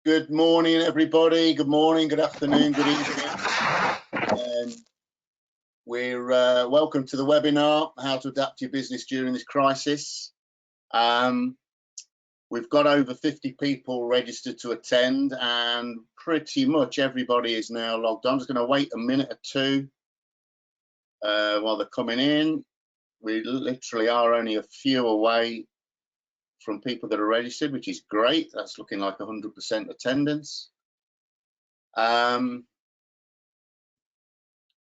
Good morning, everybody. Good morning, good afternoon, good evening. We're welcome to the webinar, How to Adapt Your Business During This Crisis. We've got over 50 people registered to attend, and pretty much everybody is now logged on. I'm just going to wait a minute or two while they're coming in. We literally are only a few away from people that are registered, which is great. That's looking like 100% attendance.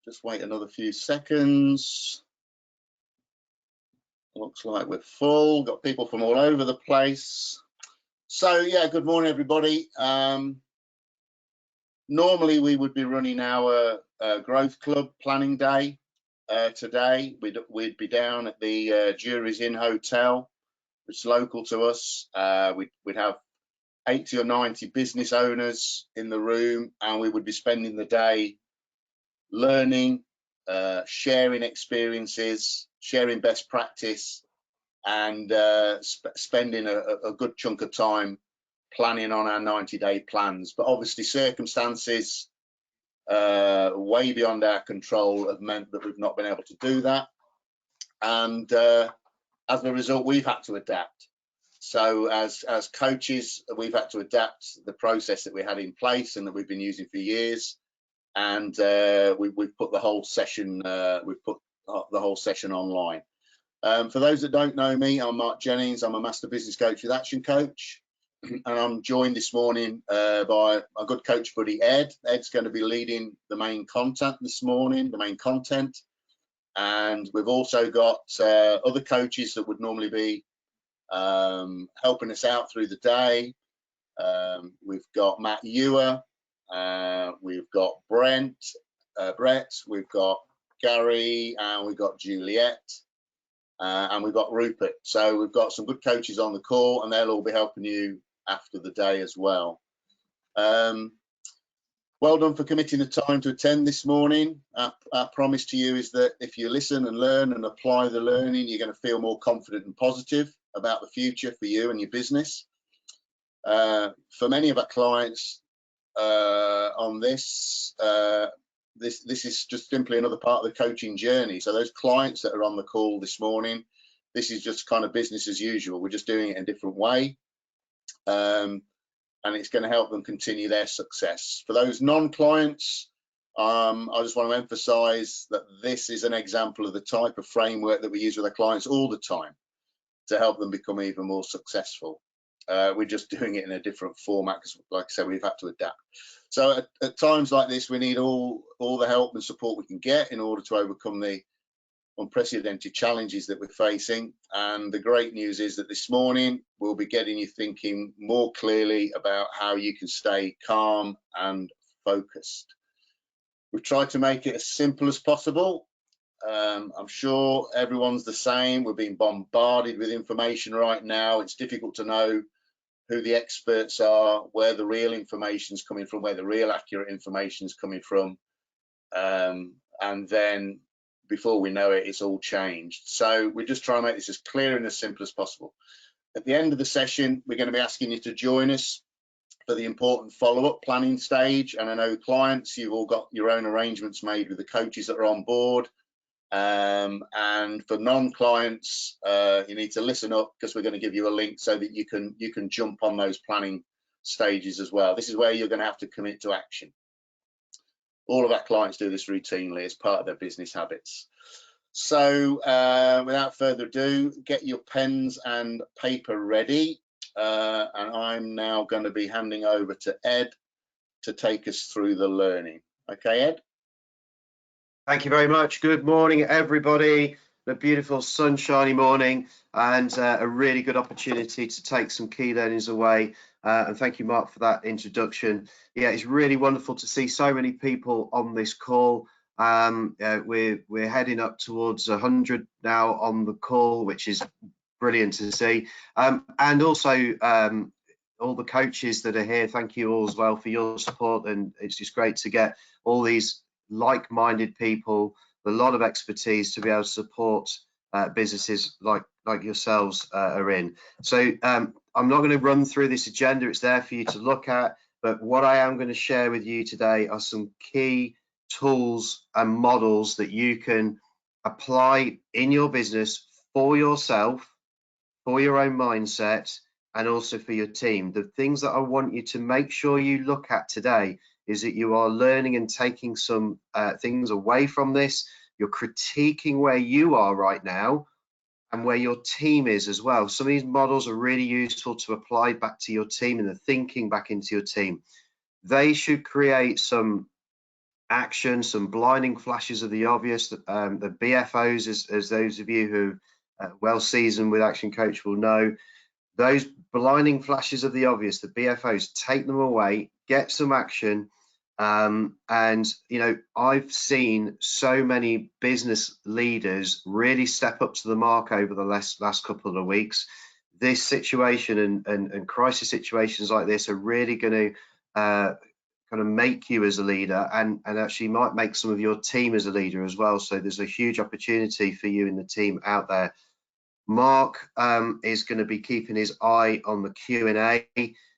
Just wait another few seconds. Looks like we're full. Got people from all over the place. So yeah, good morning, everybody. Normally we would be running our growth club planning day today. We'd be down at the Jury's Inn Hotel, which is local to us. We'd have 80 or 90 business owners in the room, and we would be spending the day learning, sharing experiences, sharing best practice, and spending a good chunk of time planning on our 90-day plans. But obviously circumstances way beyond our control have meant that we've not been able to do that, and as a result we've had to adapt. So as coaches, we've had to adapt the process that we had in place and that we've been using for years, and we've put the whole session online. For those that don't know me, I'm Mark Jennings. I'm a master business coach with ActionCOACH, and I'm joined this morning by my good coach buddy Ed. Ed's going to be leading the main content this morning, and we've also got other coaches that would normally be helping us out through the day. We've got Matt Ewer, we've got Brett, we've got Gary, and we've got Juliet, and we've got Rupert. So we've got some good coaches on the call, and they'll all be helping you after the day as well. Well done for committing the time to attend this morning. Our promise to you is that if you listen and learn and apply the learning, you're going to feel more confident and positive about the future for you and your business. For many of our clients on this is just simply another part of the coaching journey. So those clients that are on the call this morning, this is just kind of business as usual. We're just doing it in a different way, and it's going to help them continue their success. For those non-clients, I just want to emphasize that this is an example of the type of framework that we use with our clients all the time to help them become even more successful. We're just doing it in a different format because, like I said, we've had to adapt. So at times like this, we need all the help and support we can get in order to overcome the unprecedented challenges that we're facing. And the great news is that this morning we'll be getting you thinking more clearly about how you can stay calm and focused. We've tried to make it as simple as possible. I'm sure everyone's the same. We're being bombarded with information right now. It's difficult to know who the experts are, where the real information is coming from, where the real accurate information is coming from, and then before we know it, it's all changed. So we're just trying to make this as clear and as simple as possible. At the end of the session, we're going to be asking you to join us for the important follow-up planning stage. And I know clients, you've all got your own arrangements made with the coaches that are on board. And for non-clients, you need to listen up because we're going to give you a link so that you can jump on those planning stages as well. This is where you're going to have to commit to action. All of our clients do this routinely as part of their business habits. So without further ado, get your pens and paper ready. And I'm now going to be handing over to Ed to take us through the learning. Okay, Ed? Thank you very much. Good morning, everybody. A beautiful sunshiny morning and a really good opportunity to take some key learnings away. And thank you, Mark, for that introduction. Yeah, it's really wonderful to see so many people on this call. We're heading up towards 100 now on the call, which is brilliant to see. And also all the coaches that are here, thank you all as well for your support. And it's just great to get all these like-minded people, a lot of expertise to be able to support businesses like yourselves are in. So I'm not going to run through this agenda. It's there for you to look at, but what I am going to share with you today are some key tools and models that you can apply in your business for yourself, for your own mindset, and also for your team. The things that I want you to make sure you look at today is that you are learning and taking some things away from this. You're critiquing where you are right now and where your team is as well. Some of these models are really useful to apply back to your team and the thinking back into your team. They should create some action, some blinding flashes of the obvious. The BFOs, as those of you who are well seasoned with Action Coach will know, those blinding flashes of the obvious, the BFOs, take them away, get some action. And you know, I've seen so many business leaders really step up to the mark over the last couple of weeks. This situation and crisis situations like this are really going to kind of make you as a leader, and actually might make some of your team as a leader as well. So there's a huge opportunity for you in the team out there. Mark is going to be keeping his eye on the Q&A.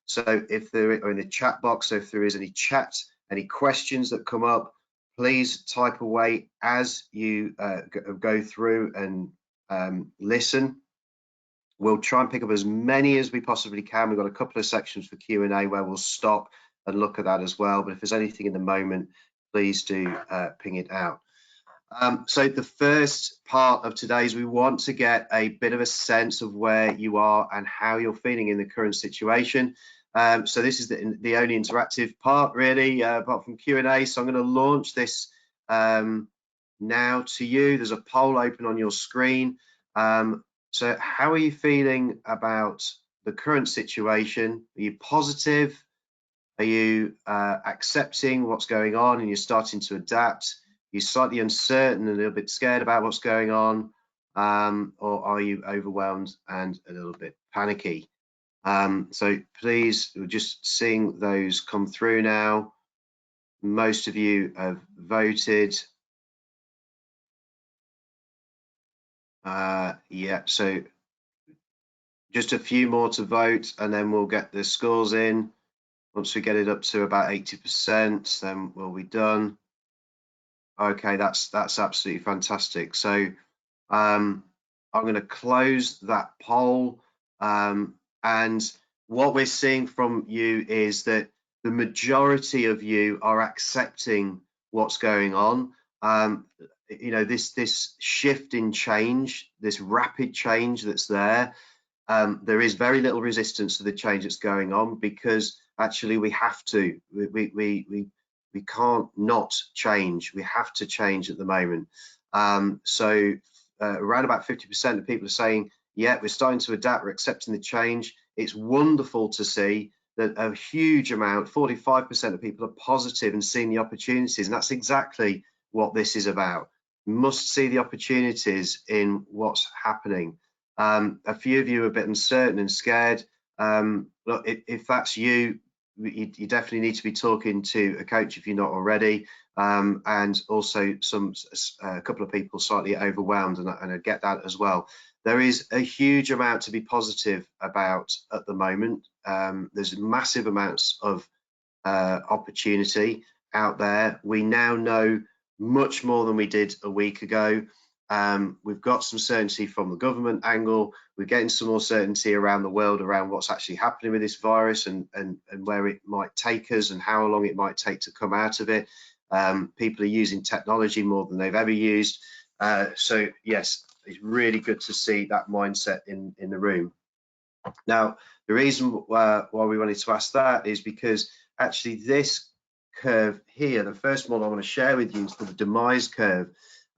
So if there are in the chat box, so if there is any chat, any questions that come up, please type away as you go through and listen. We'll try and pick up as many as we possibly can. We've got a couple of sections for Q&A where we'll stop and look at that as well. But if there's anything in the moment, please do ping it out. So the first part of today's, we want to get a bit of a sense of where you are and how you're feeling in the current situation. So this is the only interactive part really, apart from Q&A. So I'm going to launch this now to you. There's a poll open on your screen. So how are you feeling about the current situation? Are you positive? Are you accepting what's going on and you're starting to adapt? You're slightly uncertain and a little bit scared about what's going on, or are you overwhelmed and a little bit panicky? So please, we're just seeing those come through now. Most of you have voted. Yeah, so just a few more to vote and then we'll get the scores in. Once we get it up to about 80%, then we'll be done. Okay, that's absolutely fantastic. So I'm going to close that poll, and what we're seeing from you is that the majority of you are accepting what's going on. You know, this shift in change, this rapid change that's there. There is very little resistance to the change that's going on because actually we have to. We can't not change. We have to change at the moment. So around about 50% of people are saying, yeah, we're starting to adapt, we're accepting the change. It's wonderful to see that a huge amount, 45% of people are positive and seeing the opportunities. And that's exactly what this is about. You must see the opportunities in what's happening. A few of you are a bit uncertain and scared. Look, if that's you, you definitely need to be talking to a coach if you're not already, and also a couple of people slightly overwhelmed, and I get that as well. There is a huge amount to be positive about at the moment. There's massive amounts of opportunity out there. We now know much more than we did a week ago. We've got some certainty from the government angle. We're getting some more certainty around the world around what's actually happening with this virus and where it might take us and how long it might take to come out of it. People are using technology more than they've ever used. So yes, it's really good to see that mindset in the room. Now, the reason why we wanted to ask that is because actually this curve here, the first one I want to share with you is the demise curve.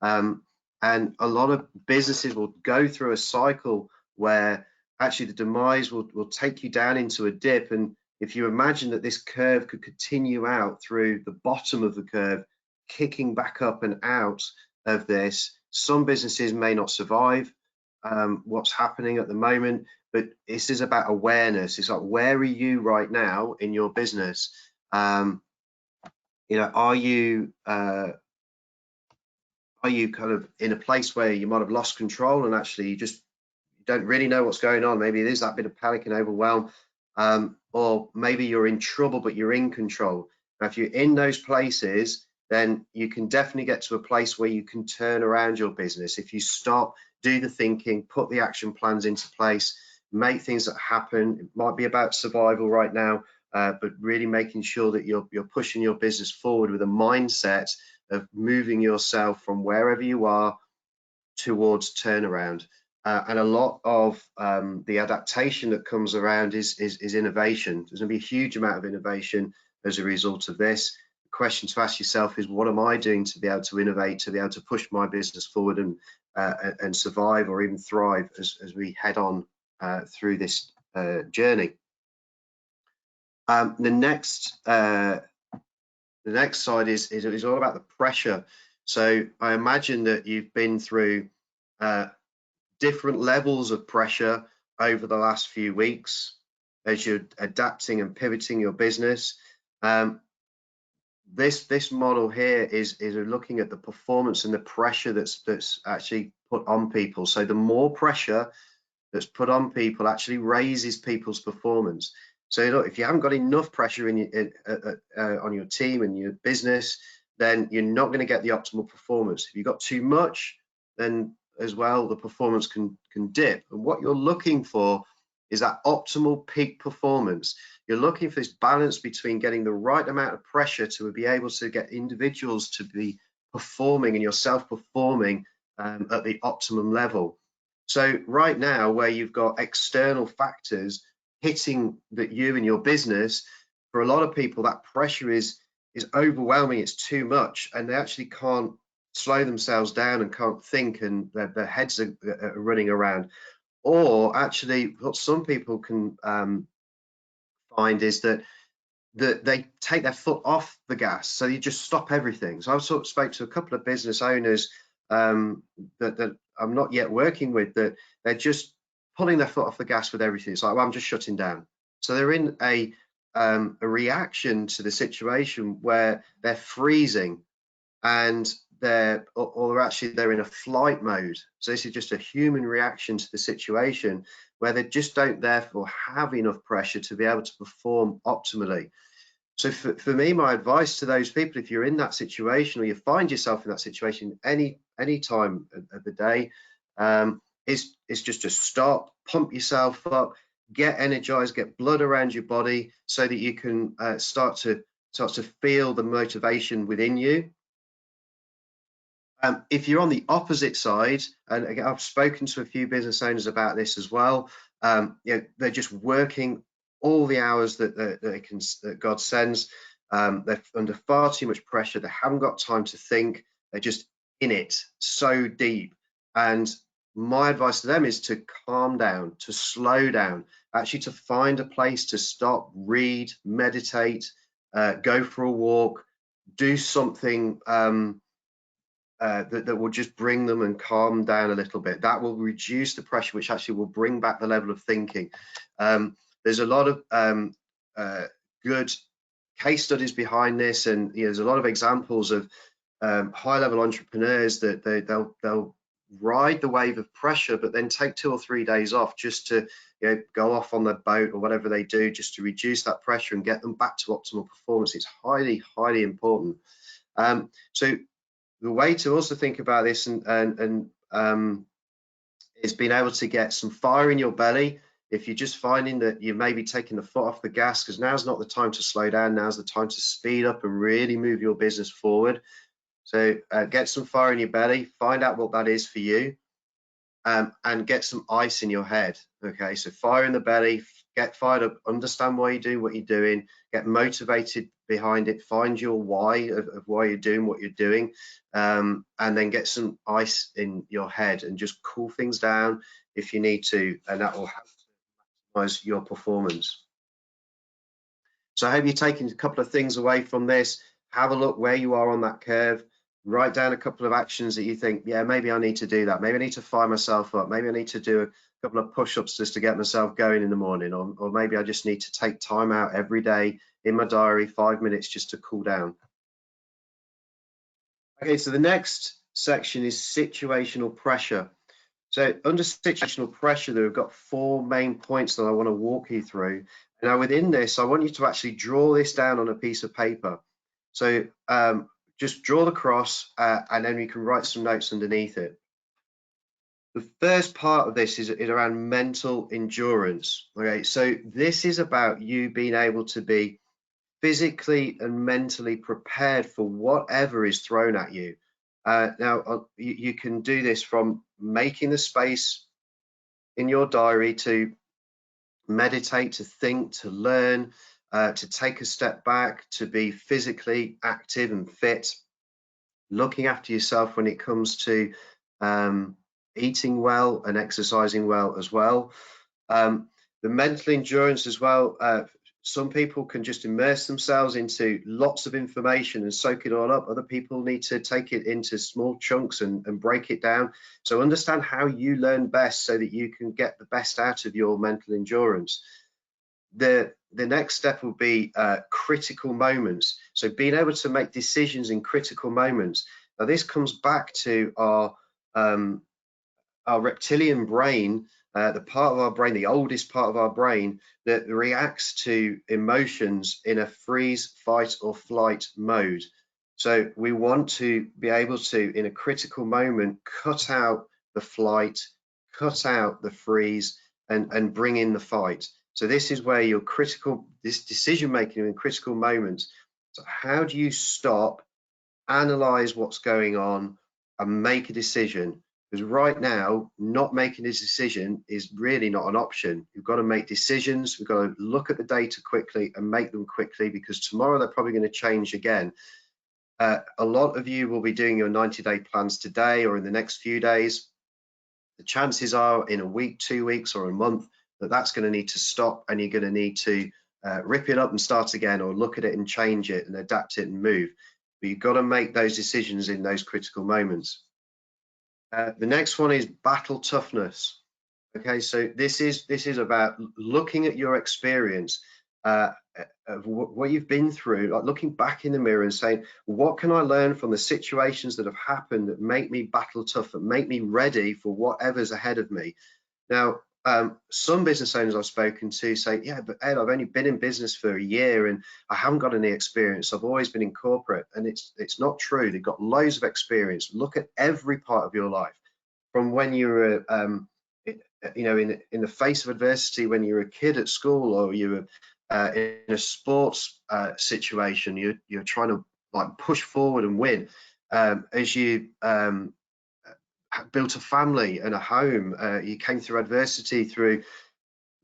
And a lot of businesses will go through a cycle where actually the demise will take you down into a dip. And if you imagine that this curve could continue out through the bottom of the curve, kicking back up and out of this, some businesses may not survive what's happening at the moment. But this is about awareness. It's like, where are you right now in your business? You know, are you kind of in a place where you might have lost control and actually you don't really know what's going on? Maybe it is that bit of panic and overwhelm. or maybe you're in trouble but you're in control. Now, if you're in those places, then you can definitely get to a place where you can turn around your business. If you stop, do the thinking, put the action plans into place, make things that happen. It might be about survival right now, but really making sure that you're pushing your business forward with a mindset of moving yourself from wherever you are towards turnaround. And a lot of the adaptation that comes around is innovation. There's going to be a huge amount of innovation as a result of this. The question to ask yourself is, what am I doing to be able to innovate, to be able to push my business forward and survive or even thrive as we head on through this journey. The next slide is all about the pressure. So I imagine that you've been through different levels of pressure over the last few weeks as you're adapting and pivoting your business. This model here is looking at the performance and the pressure that's actually put on people. So the more pressure that's put on people actually raises people's performance. So look, if you haven't got enough pressure on your team and your business, then you're not going to get the optimal performance. If you've got too much, then as well the performance can dip. And what you're looking for is that optimal peak performance. You're looking for this balance between getting the right amount of pressure to be able to get individuals to be performing and yourself performing at the optimum level. So right now, where you've got external factors hitting that you and your business, for a lot of people that pressure is overwhelming, it's too much, and they actually can't slow themselves down and can't think, and their heads are running around. Or actually what some people can find is that they take their foot off the gas, so you just stop everything. So I've sort of spoke to a couple of business owners that I'm not yet working with, that they're just pulling their foot off the gas with everything. It's like, well, I'm just shutting down. So they're in a reaction to the situation where they're freezing, and they're in a flight mode. So this is just a human reaction to the situation where they just don't therefore have enough pressure to be able to perform optimally. So for me, my advice to those people, if you're in that situation or you find yourself in that situation any time of the day, is just to stop, pump yourself up, get energized, get blood around your body so that you can start to feel the motivation within you. If you're on the opposite side, and again, I've spoken to a few business owners about this as well, they're just working all the hours that God sends. They're under far too much pressure. They haven't got time to think. They're just in it so deep. And my advice to them is to calm down, to slow down, actually to find a place to stop, read, meditate, go for a walk, do something that will just bring them and calm down a little bit. That will reduce the pressure, which actually will bring back the level of thinking. There's a lot of good case studies behind this, and there's a lot of examples of high-level entrepreneurs that they'll ride the wave of pressure, but then take 2 or 3 days off just to go off on their boat or whatever they do, just to reduce that pressure and get them back to optimal performance. It's highly, highly important. So the way to also think about this and is being able to get some fire in your belly. If you're just finding that you may be taking the foot off the gas, because now's not the time to slow down, now's the time to speed up and really move your business forward. So get some fire in your belly, find out what that is for you, and get some ice in your head. Okay, so fire in the belly, get fired up, understand why you're doing what you're doing, get motivated behind it, find your why of why you're doing what you're doing, and then get some ice in your head and just cool things down if you need to, and that will help to maximize your performance. So I hope you're taking a couple of things away from this. Have a look where you are on that curve. Write down a couple of actions that you think, yeah, maybe I need to do that. Maybe I need to fire myself up. Maybe I need to do a couple of push-ups just to get myself going in the morning, or maybe I just need to take time out every day in my diary, 5 minutes just to cool down. Okay, so the next section is situational pressure. So under situational pressure, we've got 4 main points that I want to walk you through. Now within this, I want you to actually draw this down on a piece of paper. So just draw the cross and then you can write some notes underneath it. The first part of this is around mental endurance. Okay, so this is about you being able to be physically and mentally prepared for whatever is thrown at you. Now, you can do this from making the space in your diary to meditate, to think, to learn, to take a step back, to be physically active and fit, looking after yourself when it comes to eating well and exercising well as well. The mental endurance as well. Some people can just immerse themselves into lots of information and soak it all up. Other people need to take it into small chunks and break it down. So understand how you learn best so that you can get the best out of your mental endurance. The next step will be critical moments. So being able to make decisions in critical moments. Now this comes back to our reptilian brain, the part of our brain, the oldest part of our brain that reacts to emotions in a freeze, fight or flight mode. So we want to be able to, in a critical moment, cut out the flight, cut out the freeze and bring in the fight. So this is where your this decision making in critical moments. So how do you stop, analyze what's going on and make a decision? Because right now, not making a decision is really not an option. You've got to make decisions. We've got to look at the data quickly and make them quickly, because tomorrow they're probably going to change again. A lot of you will be doing your 90-day plans today or in the next few days. The chances are in a week, 2 weeks or a month that that's going to need to stop, and you're going to need to rip it up and start again, or look at it and change it and adapt it and move. But you've got to make those decisions in those critical moments. The next one is battle toughness. Okay, so this is about looking at your experience of what you've been through, like looking back in the mirror and saying, what can I learn from the situations that have happened that make me battle tough, that make me ready for whatever's ahead of me? Now, some business owners I've spoken to say, yeah, but Ed, I've only been in business for a year and I haven't got any experience. I've always been in corporate. And it's not true. They've got loads of experience. Look at every part of your life, from when you were, in the face of adversity, when you were a kid at school, or you were in a sports situation, you're trying to like push forward and win. As you built a family and a home, you came through adversity through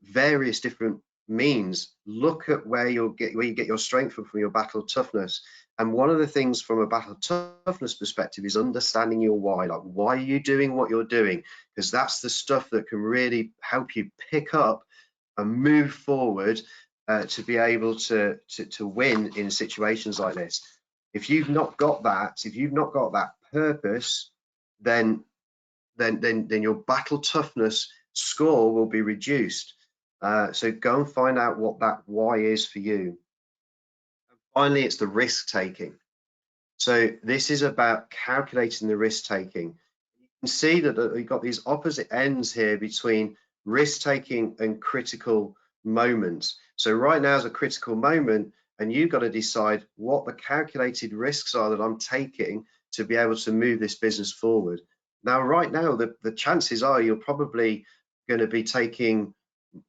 various different means. Look at where you get your strength from your battle toughness. And one of the things from a battle toughness perspective is understanding your why. Like, why are you doing what you're doing? Because that's the stuff that can really help you pick up and move forward to be able to win in situations like this. If you've not got that purpose, then your battle toughness score will be reduced. So go and find out what that why is for you. And finally, it's the risk taking. So this is about calculating the risk taking. You can see that we've got these opposite ends here between risk taking and critical moments. So right now is a critical moment, and you've got to decide what the calculated risks are that I'm taking to be able to move this business forward. Now, right now, the chances are you're probably going to be taking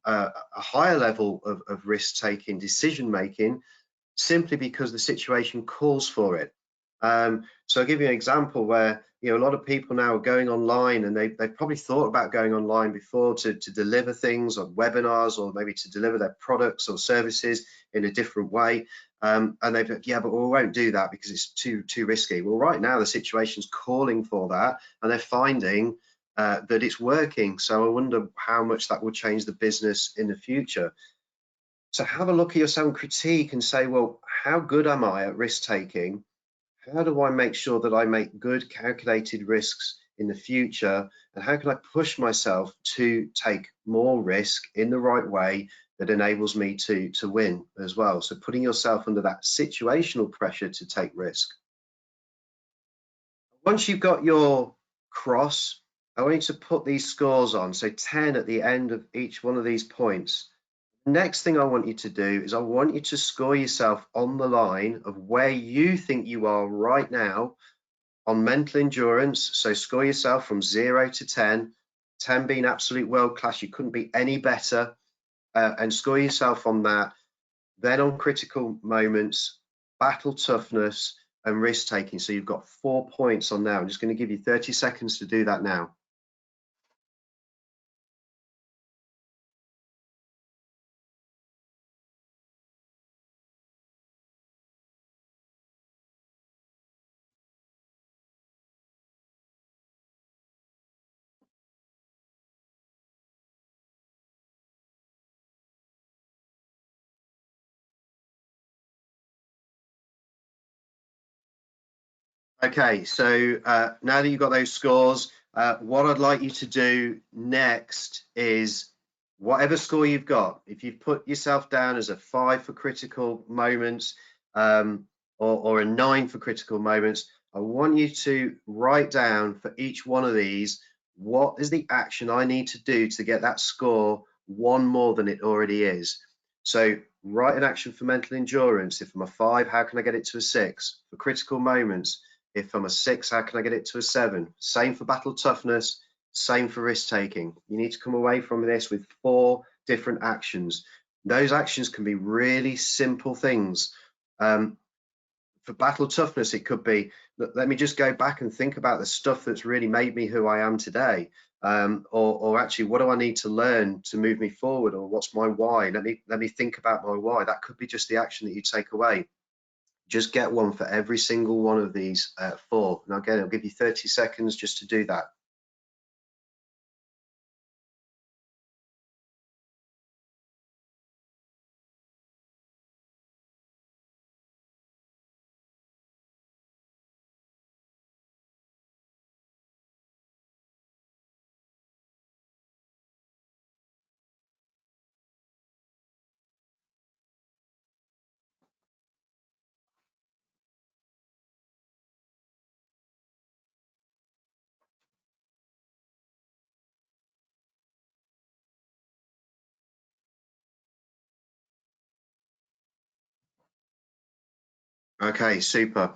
a higher level of risk-taking, decision-making, simply because the situation calls for it. So I'll give you an example where a lot of people now are going online, and they've probably thought about going online before to deliver things on webinars, or maybe to deliver their products or services in a different way. And they've said, yeah, but we won't do that because it's too risky. Well, right now the situation's calling for that, and they're finding that it's working. So I wonder how much that will change the business in the future. So have a look at yourself and critique and say, well, how good am I at risk taking? How do I make sure that I make good calculated risks in the future? And how can I push myself to take more risk in the right way that enables me to win as well? So putting yourself under that situational pressure to take risk. Once you've got your cross, I want you to put these scores on. So 10 at the end of each one of these points. Next thing I want you to do is I want you to score yourself on the line of where you think you are right now on mental endurance. So score yourself from 0 to 10, 10 being absolute world class, you couldn't be any better, and score yourself on that. Then on critical moments, battle toughness, and risk taking. So you've got 4 points on now. I'm just going to give you 30 seconds to do that now. Okay, so now that you've got those scores, what I'd like you to do next is whatever score you've got, if you've put yourself down as a 5 for critical moments or a 9 for critical moments, I want you to write down for each one of these, what is the action I need to do to get that score one more than it already is. So write an action for mental endurance. If I'm a 5, how can I get it to a 6? For critical moments, if I'm a 6, how can I get it to a 7? Same for battle toughness, same for risk taking. You need to come away from this with 4 different actions. Those actions can be really simple things. For battle toughness, it could be, let me just go back and think about the stuff that's really made me who I am today. Or actually, what do I need to learn to move me forward? Or what's my why? Let me think about my why. That could be just the action that you take away. Just get one for every single one of these 4. Now again, I'll give you 30 seconds just to do that. Okay, super.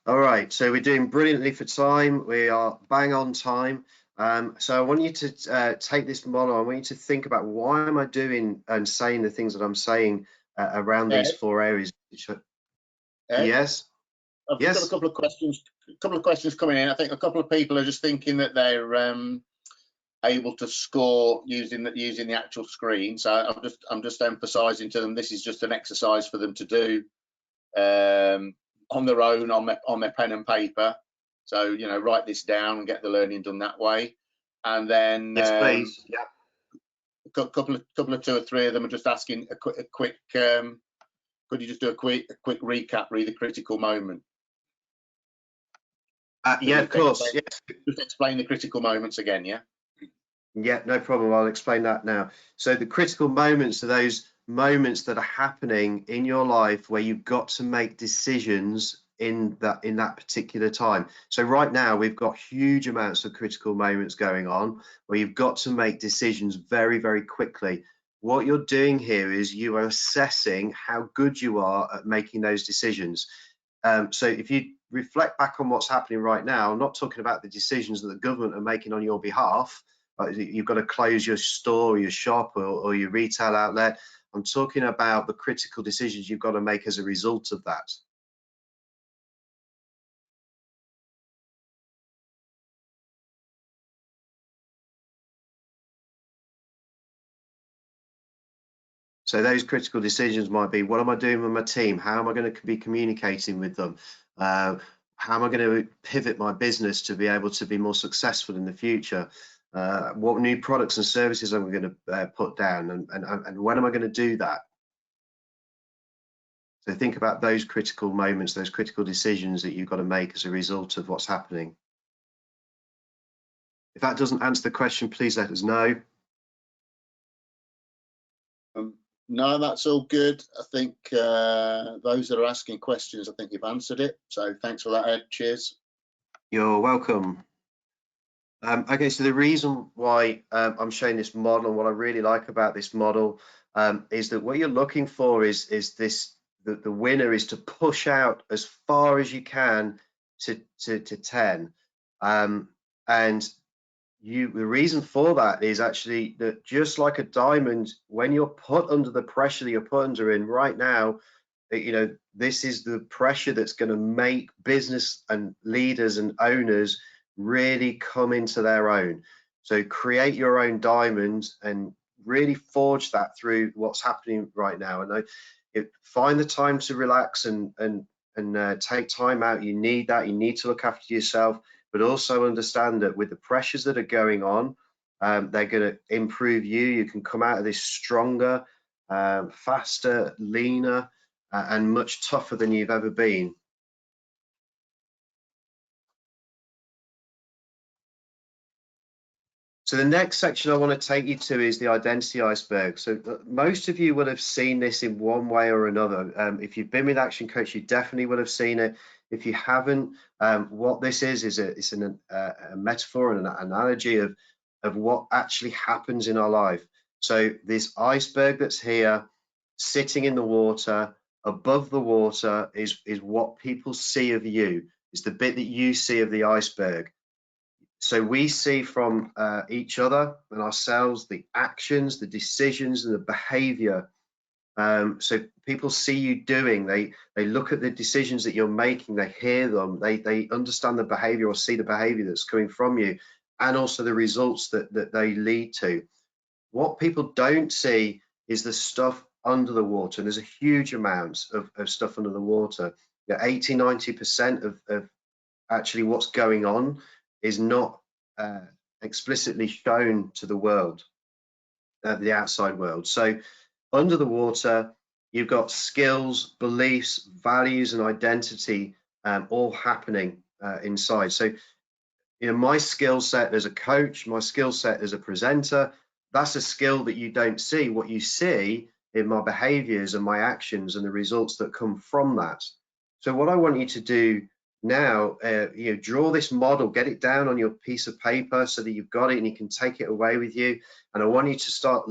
All right, so we're doing brilliantly for time. We are bang on time. So I want you to take this model. I want you to think about, why am I doing and saying the things that I'm saying around these 4 areas? Ed, Yes. I've just got Yes. a couple of questions coming in. I think a couple of people are just thinking that they're able to score using the actual screen. So I'm just emphasising to them, this is just an exercise for them to do on their own, on their pen and paper. So, you know, write this down and get the learning done that way. And then Yes, please. Yeah. a couple of 2 or 3 of them are just asking a quick could you just do a quick recap, read the critical moment? Yeah, of course. Yes. Just explain the critical moments again, yeah? Yeah, no problem. I'll explain that now. So the critical moments are those moments that are happening in your life where you've got to make decisions in that particular time. So right now we've got huge amounts of critical moments going on where you've got to make decisions very, very quickly. What you're doing here is you are assessing how good you are at making those decisions. So if you reflect back on what's happening right now, I'm not talking about the decisions that the government are making on your behalf. You've got to close your store, your shop, or your retail outlet. I'm talking about the critical decisions you've got to make as a result of that. So those critical decisions might be, what am I doing with my team? How am I going to be communicating with them? How am I going to pivot my business to be able to be more successful in the future? What new products and services am I going to put down, and when am I going to do that? So think about those critical moments, those critical decisions that you've got to make as a result of what's happening. If that doesn't answer the question, please let us know. No, that's all good. I think those that are asking questions, I think you've answered it. So thanks for that, Ed. Cheers. You're welcome. Okay, so the reason why I'm showing this model, and what I really like about this model, is that what you're looking for is this, the winner is to push out as far as you can to 10. And the reason for that is actually that, just like a diamond, when you're put under the pressure that you're put under in right now, this is the pressure that's going to make business and leaders and owners really come into their own. So create your own diamond and really forge that through what's happening right now. And find the time to relax and take time out. You need that. You need to look after yourself, but also understand that with the pressures that are going on, they're going to improve you. You can come out of this stronger, faster, leaner, and much tougher than you've ever been. So the next section I want to take you to is the identity iceberg. So most of you would have seen this in one way or another. If you've been with Action Coach, you definitely would have seen it. If you haven't, what this is a metaphor and an analogy of what actually happens in our life. So this iceberg that's here, sitting in the water, above the water is what people see of you. It's the bit that you see of the iceberg. So we see from each other and ourselves the actions, the decisions, and the behavior. So people see you doing, they look at the decisions that you're making, they hear them, they understand the behavior or see the behavior that's coming from you, and also the results that they lead to. What people don't see is the stuff under the water. And there's a huge amount of stuff under the water. 80–90% of actually what's going on is not explicitly shown to the world, the outside world. So under the water, you've got skills, beliefs, values, and identity all happening inside. So, my skill set as a coach, my skill set as a presenter, that's a skill that you don't see. What you see in my behaviors and my actions and the results that come from that. So what I want you to do now, draw this model, get it down on your piece of paper so that you've got it and you can take it away with you. And I want you to start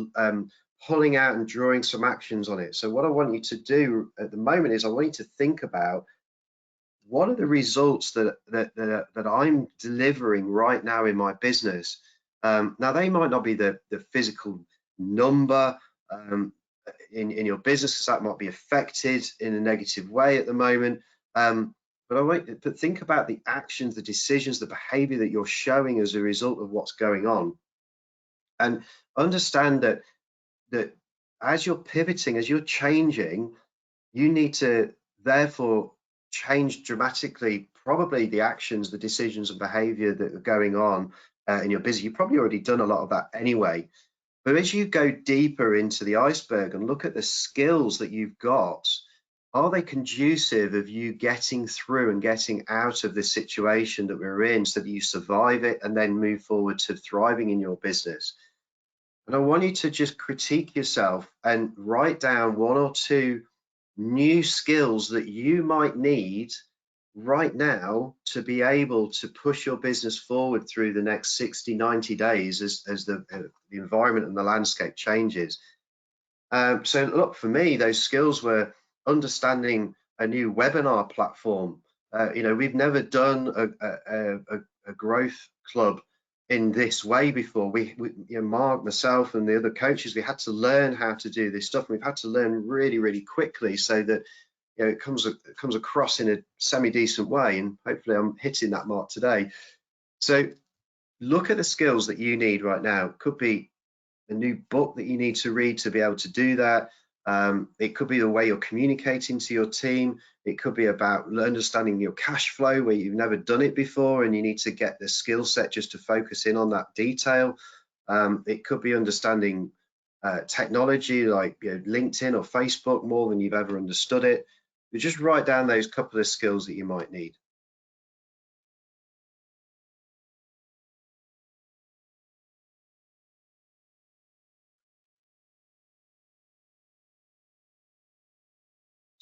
pulling out and drawing some actions on it. So what I want you to do at the moment is I want you to think about, what are the results that I'm delivering right now in my business? Now, they might not be the physical number in your business, because that might be affected in a negative way at the moment. But think about the actions, the decisions, the behavior that you're showing as a result of what's going on, and understand that as you're pivoting, as you're changing, you need to therefore change dramatically, probably the actions, the decisions and behavior that are going on in your business. You've probably already done a lot of that anyway. But as you go deeper into the iceberg and look at the skills that you've got, are they conducive of you getting through and getting out of the situation that we're in, so that you survive it and then move forward to thriving in your business? And I want you to just critique yourself and write down one or two new skills that you might need right now to be able to push your business forward through the next 60–90 days as the environment and the landscape changes. So look, for me, those skills were understanding a new webinar platform. We've never done a growth club in this way before. Mark, myself, and the other coaches, we had to learn how to do this stuff. We've had to learn really, really quickly, so that it comes across in a semi-decent way. And hopefully, I'm hitting that mark today. So, look at the skills that you need right now. It could be a new book that you need to read to be able to do that. It could be the way you're communicating to your team. It could be about understanding your cash flow, where you've never done it before and you need to get the skill set just to focus in on that detail. It could be understanding technology like LinkedIn or Facebook more than you've ever understood it. But just write down those couple of skills that you might need.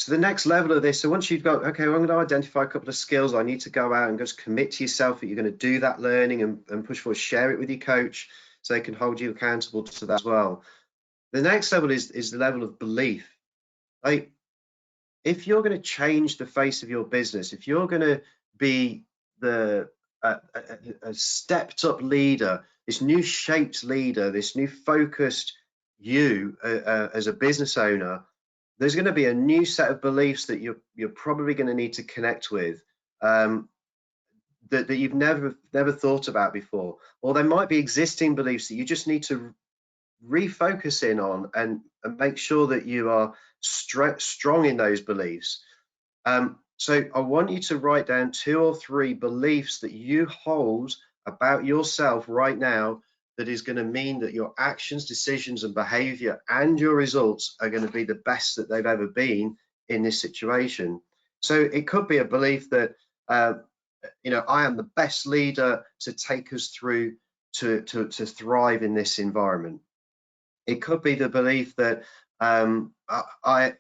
So the next level of this, so once you've got, okay, well, I'm going to identify a couple of skills, I need to go out and just commit to yourself that you're going to do that learning and push forward, share it with your coach so they can hold you accountable to that as well. The next level is the level of belief. Like, if you're going to change the face of your business, if you're going to be a stepped up leader, this new shaped leader, this new focused you as a business owner, there's going to be a new set of beliefs that you're probably going to need to connect with, that you've never thought about before, or there might be existing beliefs that you just need to refocus in on and make sure that you are strong in those beliefs. So I want you to write down 2 or 3 beliefs that you hold about yourself right now that is going to mean that your actions, decisions, and behavior and your results are going to be the best that they've ever been in this situation. So it could be a belief that, I am the best leader to take us through to thrive in this environment. It could be the belief that I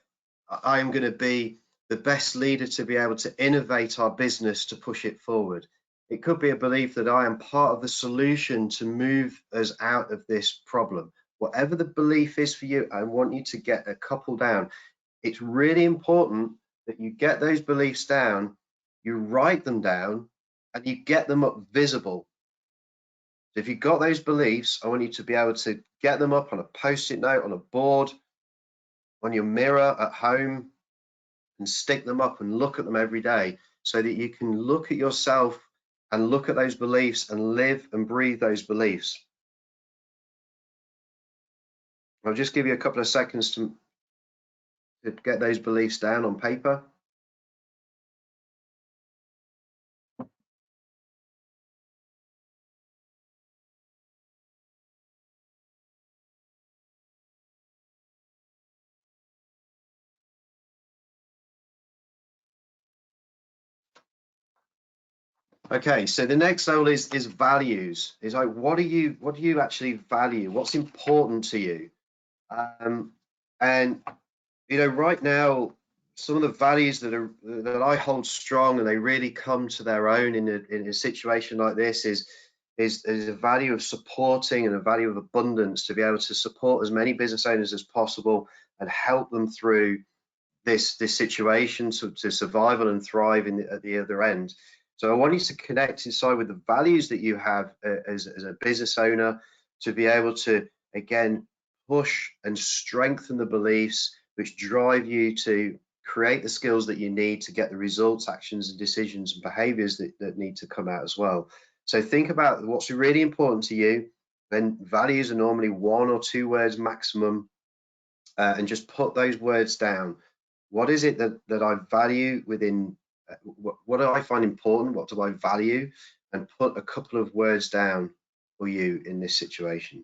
am going to be the best leader to be able to innovate our business to push it forward. It could be a belief that I am part of the solution to move us out of this problem. Whatever the belief is for you, I want you to get a couple down. It's really important that you get those beliefs down, you write them down, and you get them up visible. So if you've got those beliefs, I want you to be able to get them up on a post-it note, on a board, on your mirror at home, and stick them up and look at them every day so that you can look at yourself and look at those beliefs and live and breathe those beliefs. I'll just give you a couple of seconds to get those beliefs down on paper. Okay, so the next level is values. Is like, what do you actually value? What's important to you? And right now, some of the values that I hold strong and they really come to their own in a situation like this is a value of supporting and a value of abundance, to be able to support as many business owners as possible and help them through this situation to survival and thrive at the other end. So I want you to connect inside with the values that you have as a business owner, to be able to, again, push and strengthen the beliefs which drive you to create the skills that you need to get the results, actions, and decisions and behaviors that need to come out as well. So think about what's really important to you. Then values are normally 1 or 2 words maximum, and just put those words down. What is it that I value within, what do I find important? What do I value? And put a couple of words down for you in this situation.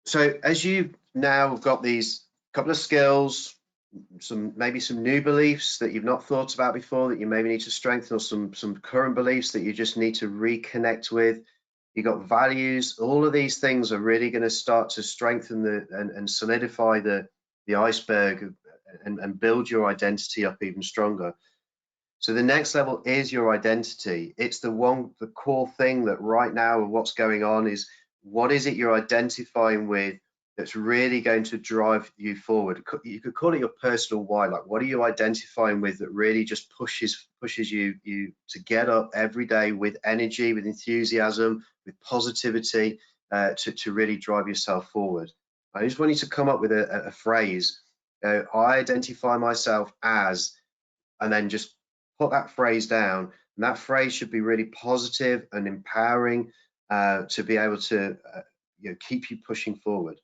So as you've now got these couple of skills, maybe some new beliefs that you've not thought about before that you maybe need to strengthen, or some current beliefs that you just need to reconnect with. You've got values. All of these things are really going to start to strengthen and solidify the iceberg and build your identity up even stronger. So the next level is your identity. It's the core thing that right now what's going on is, what is it you're identifying with that's really going to drive you forward? You could call it your personal why. Like, what are you identifying with that really just pushes you to get up every day with energy, with enthusiasm, with positivity, to really drive yourself forward? I just want you to come up with a phrase. I identify myself as, and then just put that phrase down. And that phrase should be really positive and empowering, to be able to keep you pushing forward.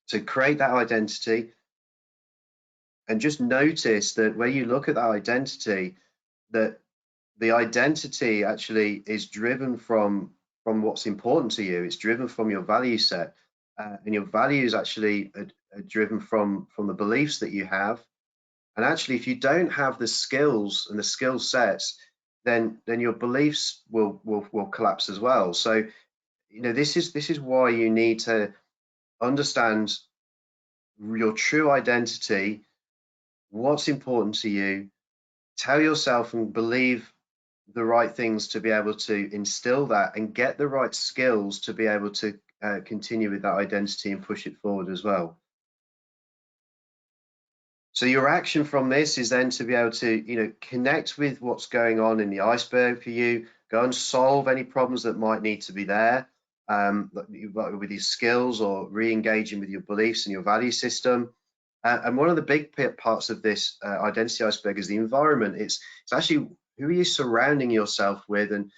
So create that identity, and just notice that when you look at that identity, that the identity actually is driven from from what's important to you. It's driven from your value set, and your values actually are driven from the beliefs that you have. And actually, if you don't have the skills and the skill sets, then your beliefs will collapse as well. So, you know, this is why you need to understand your true identity, what's important to you, tell yourself and believe the right things to be able to instill that, and get the right skills to be able to continue with that identity and push it forward as well. So your action from this is then to be able to, you know, connect with what's going on in the iceberg for you, go and solve any problems that might need to be there with your skills, or re-engaging with your beliefs and your value system. And one of the big parts of this identity iceberg is the environment. It's actually, who are you surrounding yourself with, and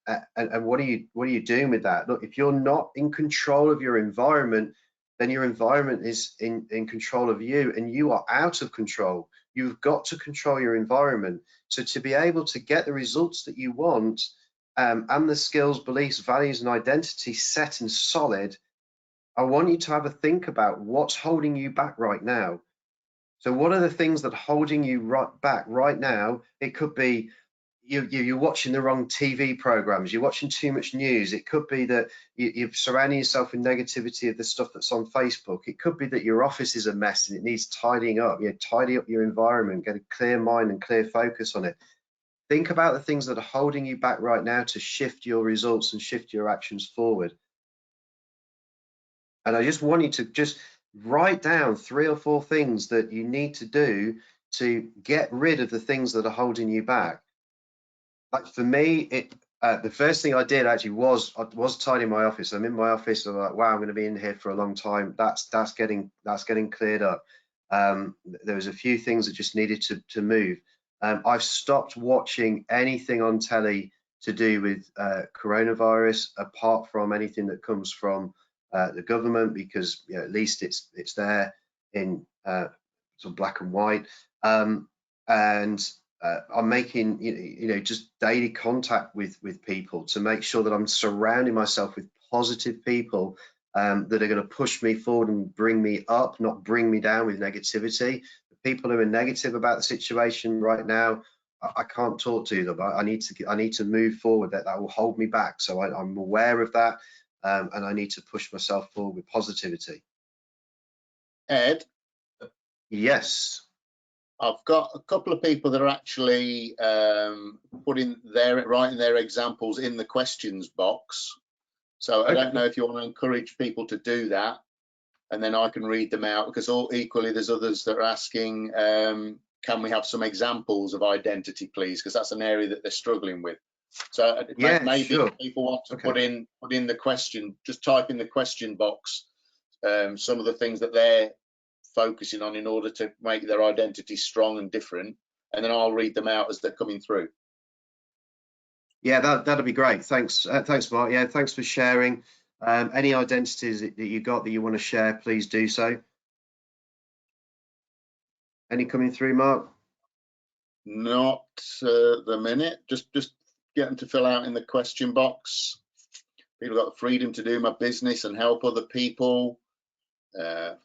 what are you doing with that? Look, if you're not in control of your environment, then your environment is in control of you, and you are out of control. You've got to control your environment. So to be able to get the results that you want, and the skills, beliefs, values, and identity set and solid, I want you to have a think about what's holding you back right now. So what are the things that are holding you back right now? It could be you're watching the wrong TV programs, you're watching too much news. It could be that you're surrounding yourself with negativity of the stuff that's on Facebook. It could be that your office is a mess and it needs tidying up. You know, tidy up your environment, get a clear mind and clear focus on it. Think about the things that are holding you back right now to shift your results and shift your actions forward. And I just want you to just write down 3 or 4 things that you need to do to get rid of the things that are holding you back. Like for me, the first thing I did actually was tidying my office. I'm in my office. I'm like, wow, I'm going to be in here for a long time. That's getting cleared up. There was a few things that just needed to move. I've stopped watching anything on telly to do with coronavirus, apart from anything that comes from the government, because, you know, at least it's there in sort of black and white. And I'm making, you know, just daily contact with people to make sure that I'm surrounding myself with positive people that are going to push me forward and bring me up, not bring me down with negativity. The people who are negative about the situation right now, I can't talk to them. I need to move forward. That will hold me back. So I'm aware of that, and I need to push myself forward with positivity. Ed? Yes. I've got a couple of people that are actually writing their examples in the questions box. So I don't know if you want to encourage people to do that, and then I can read them out, because equally there's others that are asking, can we have some examples of identity, please? Because that's an area that they're struggling with. So yeah, maybe sure. if people want to put in the question, just type in the question box some of the things that they're focusing on in order to make their identity strong and different, and then I'll read them out as they're coming through. Yeah, that'll be great. Thanks, thanks, Mark. Yeah, thanks for sharing. Any identities that you got that you want to share, please do so. Any coming through, Mark? Not the minute. Just get them to fill out in the question box. People got the freedom to do my business and help other people.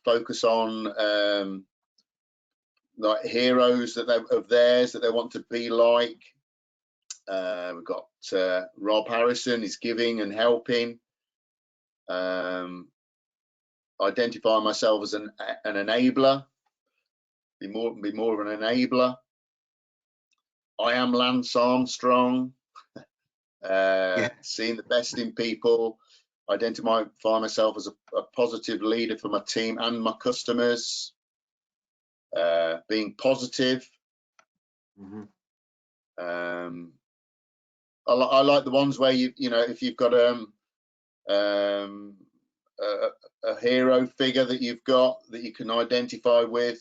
Focus on like heroes of theirs that they want to be like. We've got Rob Harrison is giving and helping. Identify myself as an enabler. Be more of an enabler. I am Lance Armstrong. Seeing the best in people. Identify myself as a positive leader for my team and my customers. Being positive. I like the ones where you know, if you've got a hero figure that you've got that you can identify with,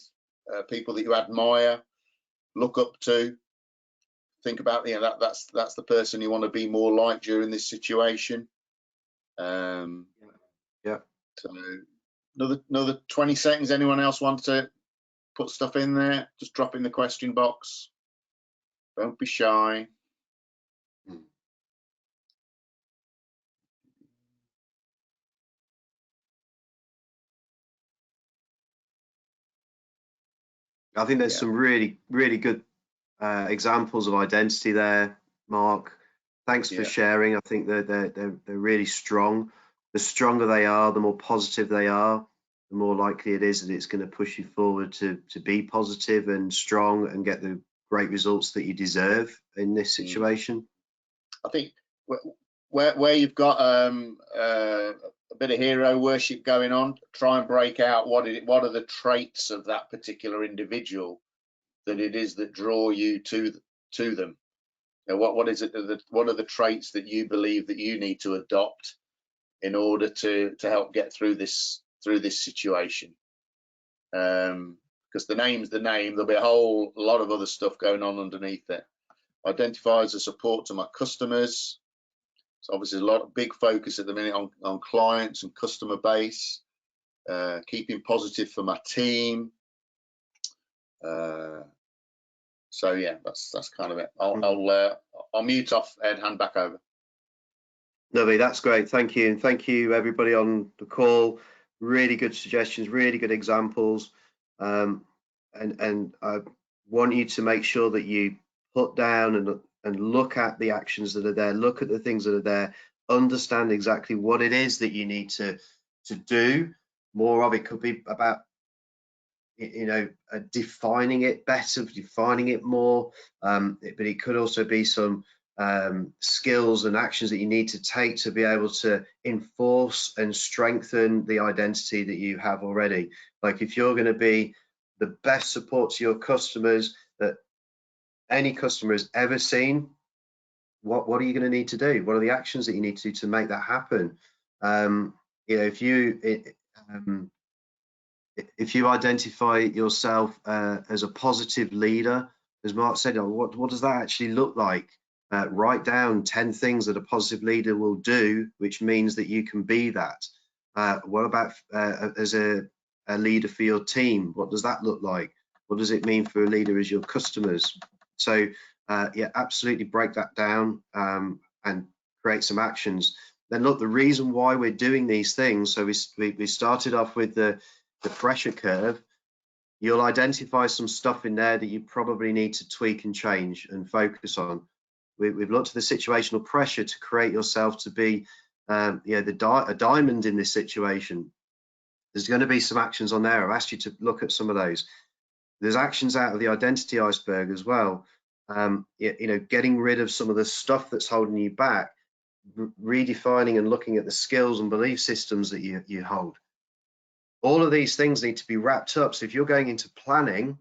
people that you admire, look up to, think about, you know, that's the person you want to be more like during this situation. Yeah. So another 20 seconds. Anyone else want to put stuff in there? Just drop in the question box. Don't be shy. I think there's some really, really good examples of identity there, Mark. Thanks for sharing. I think they're really strong. The stronger they are, the more positive they are, the more likely it is that it's going to push you forward to be positive and strong and get the great results that you deserve in this situation. I think where you've got a bit of hero worship going on, try and break out what are the traits of that particular individual that it is that draw you to them. You know, what is it what are the traits that you believe that you need to adopt in order to help get through this situation? Because the name's the name, there'll be a whole lot of other stuff going on underneath it. Identify as a support to my customers. So obviously a lot of big focus at the minute on clients and customer base. Keeping positive for my team. So yeah, that's kind of it. I'll mute off and hand back over. Lovely, that's great. Thank you, and thank you everybody on the call. Really good suggestions, really good examples, and I want you to make sure that you put down and look at the actions that are there, look at the things that are there, understand exactly what it is that you need to do. More of it could be about, you know, defining it better, defining it more, but it could also be some skills and actions that you need to take to be able to enforce and strengthen the identity that you have already. Like if you're going to be the best support to your customers that any customer has ever seen, what are you going to need to do? What are the actions that you need to do to make that happen? You know, if you identify yourself as a positive leader, as Mark said, what does that actually look like? Write down 10 things that a positive leader will do, which means that you can be that. What about as a leader for your team? What does that look like? What does it mean for a leader as your customers? So yeah, absolutely break that down and create some actions. Then look, the reason why we're doing these things, so we started off with the pressure curve. You'll identify some stuff in there that you probably need to tweak and change and focus on. We've looked at the situational pressure to create yourself to be you know, a diamond in this situation. There's going to be some actions on there. I've asked you to look at some of those. There's actions out of the identity iceberg as well. You know, getting rid of some of the stuff that's holding you back, redefining and looking at the skills and belief systems that you hold. All of these things need to be wrapped up. So if you're going into planning,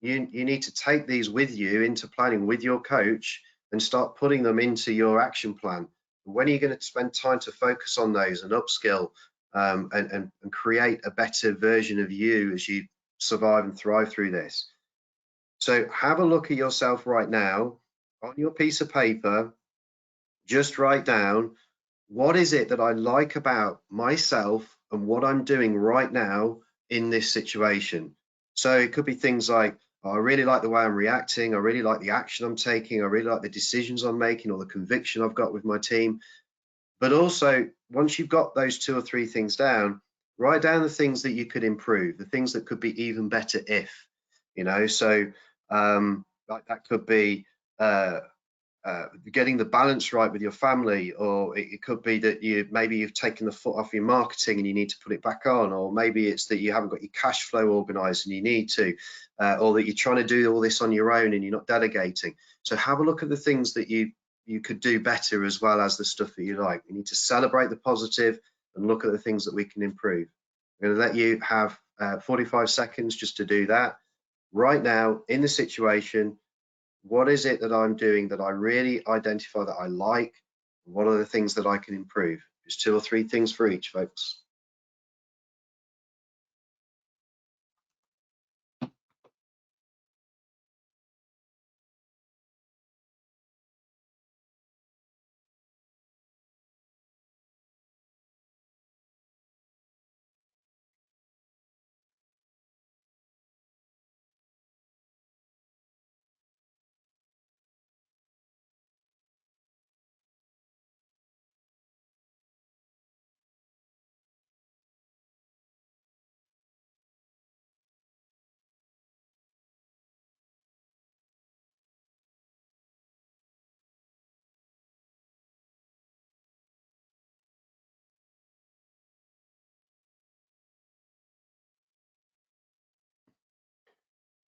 you need to take these with you into planning with your coach and start putting them into your action plan. When are you going to spend time to focus on those and upskill and create a better version of you as you survive and thrive through this? So have a look at yourself right now on your piece of paper. Just write down, what is it that I like about myself and what I'm doing right now in this situation? So it could be things like, oh, I really like the way I'm reacting. I really like the action I'm taking. I really like the decisions I'm making or the conviction I've got with my team. But also, once you've got those 2 or 3 things down, write down the things that you could improve, the things that could be even better if, you know, so like that could be getting the balance right with your family, or it could be that maybe you've taken the foot off your marketing and you need to put it back on, or maybe it's that you haven't got your cash flow organized and you need to, or that you're trying to do all this on your own and you're not delegating. So have a look at the things that you could do better, as well as the stuff that you like. We need to celebrate the positive and look at the things that we can improve. I'm going to let you have 45 seconds just to do that. Right now, in the situation, what is it that I'm doing that I really identify that I like? What are the things that I can improve? Just 2 or 3 things for each, folks.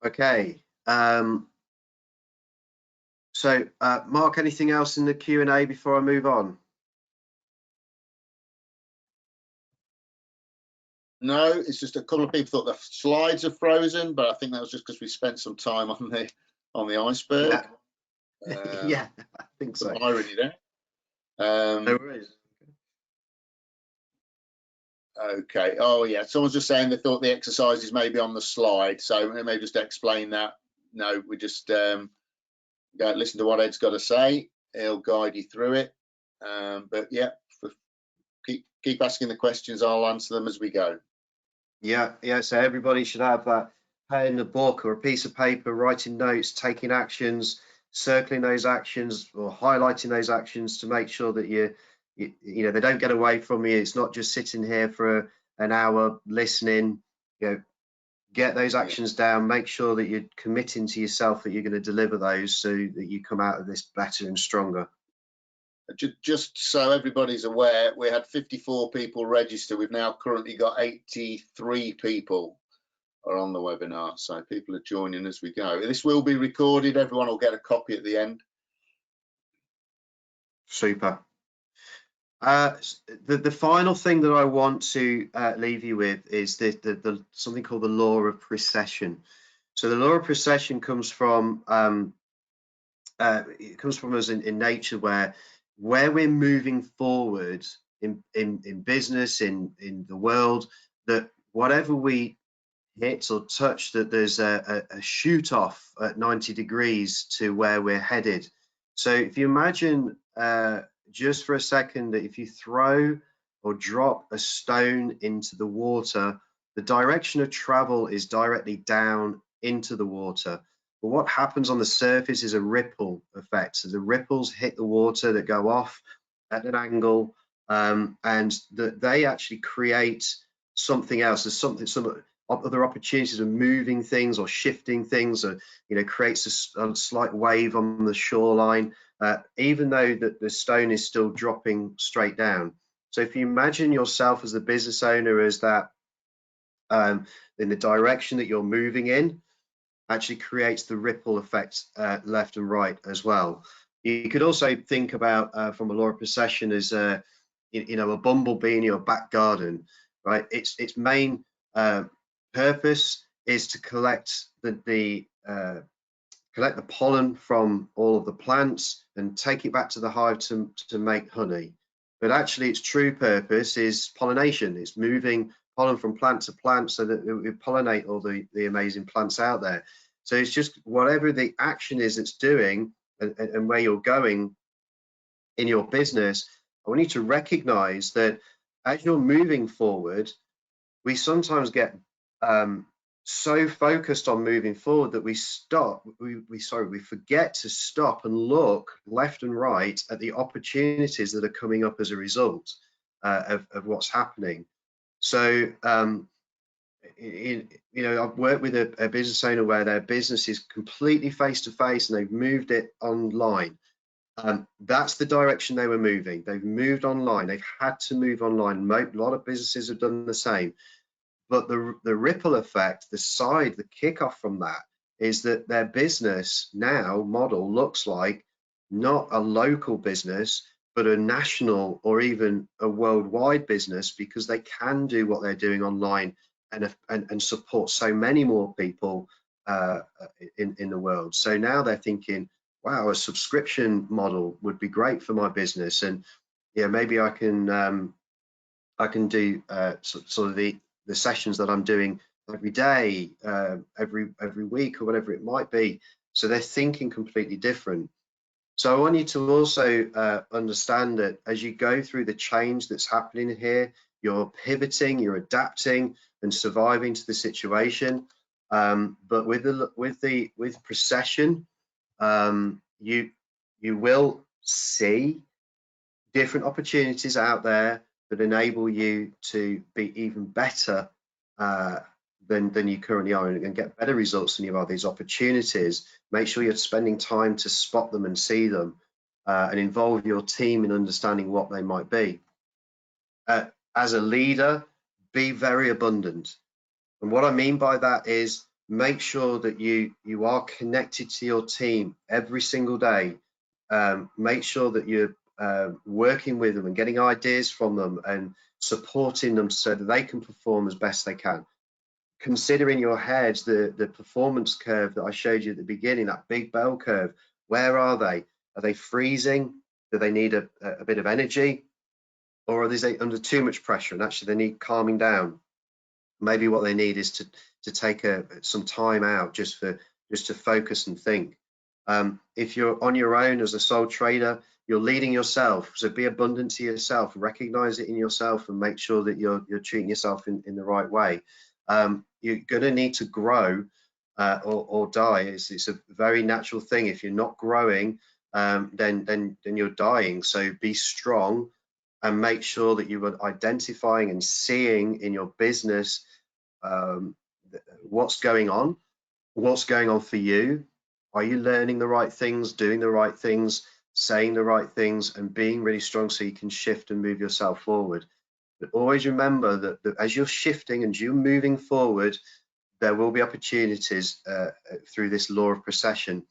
Okay. So, Mark, anything else in the Q&A before I move on? No, it's just a couple of people thought the slides are frozen, but I think that was just because we spent some time on the iceberg. Yeah, yeah, I think so. Some irony there. No worries. Okay. Oh yeah. Someone's just saying they thought the exercises may be on the slide, so maybe just explain that. No, we just go listen to what Ed's got to say. He'll guide you through it. But yeah, keep asking the questions. I'll answer them as we go. Yeah, yeah. So everybody should have that pen, a book, or a piece of paper, writing notes, taking actions, circling those actions, or highlighting those actions to make sure that you know they don't get away from you. It's not just sitting here for an hour listening. You know, get those actions down. Make sure that you're committing to yourself that you're going to deliver those, so that you come out of this better and stronger. Just so everybody's aware, we had 54 people register. We've now currently got 83 people are on the webinar, so people are joining as we go. This will be recorded. Everyone will get a copy at the end. Super. The final thing that I want to leave you with is the something called the law of precession. So the law of precession comes from us in nature, where we're moving forward in business, in the world, that whatever we hit or touch, that there's a shoot off at 90 degrees to where we're headed. So if you imagine just for a second that if you throw or drop a stone into the water, the direction of travel is directly down into the water. But what happens on the surface is a ripple effect. So the ripples hit the water that go off at an angle, and that they actually create something else. There's some other opportunities of moving things or shifting things, or creates a slight wave on the shoreline, even though the stone is still dropping straight down. So if you imagine yourself as the business owner as that, in the direction that you're moving in, actually creates the ripple effect left and right as well. You could also think about from a law of precession as a bumblebee in your back garden, right? Its main purpose is to collect the pollen from all of the plants and take it back to the hive to make honey. But actually its true purpose is pollination. It's moving pollen from plant to plant so that it will pollinate all the amazing plants out there. So it's just whatever the action is it's doing, and where you're going in your business, I want you to recognize that as you're moving forward, we sometimes get so focused on moving forward that we forget to stop and look left and right at the opportunities that are coming up as a result of what's happening. So I've worked with a business owner where their business is completely face-to-face and they've moved it online. That's the direction they were moving. They've moved online. They've had to move online. A lot of businesses have done the same. But the ripple effect, the kickoff from that is that their business now model looks like not a local business, but a national or even a worldwide business, because they can do what they're doing online and support so many more people in the world. So now they're thinking, wow, a subscription model would be great for my business, and maybe I can do sort of the sessions that I'm doing every day, every week, or whatever it might be. So they're thinking completely different. So I want you to also understand that as you go through the change that's happening here, you're pivoting, you're adapting and surviving to the situation. But with precession, you will see different opportunities out there that enable you to be even better than you currently are, and get better results than you are. These opportunities, make sure you're spending time to spot them and see them, and involve your team in understanding what they might be. As a leader, be very abundant. And what I mean by that is make sure that you are connected to your team every single day. Make sure that you're working with them and getting ideas from them and supporting them so that they can perform as best they can. Consider in your head the performance curve that I showed you at the beginning, that big bell curve. Where are they? Are they freezing? Do they need a bit of energy? Or are they under too much pressure and actually they need calming down? Maybe what they need is to take some time out just to focus and think. If you're on your own as a sole trader, you're leading yourself, so be abundant to yourself, recognize it in yourself, and make sure that you're treating yourself in the right way. You're going to need to grow or die. It's a very natural thing. If you're not growing, then you're dying. So be strong and make sure that you are identifying and seeing in your business what's going on for you. Are you learning the right things, doing the right things, saying the right things, and being really strong so you can shift and move yourself forward? But always remember that as you're shifting and you're moving forward, there will be opportunities through this law of precession.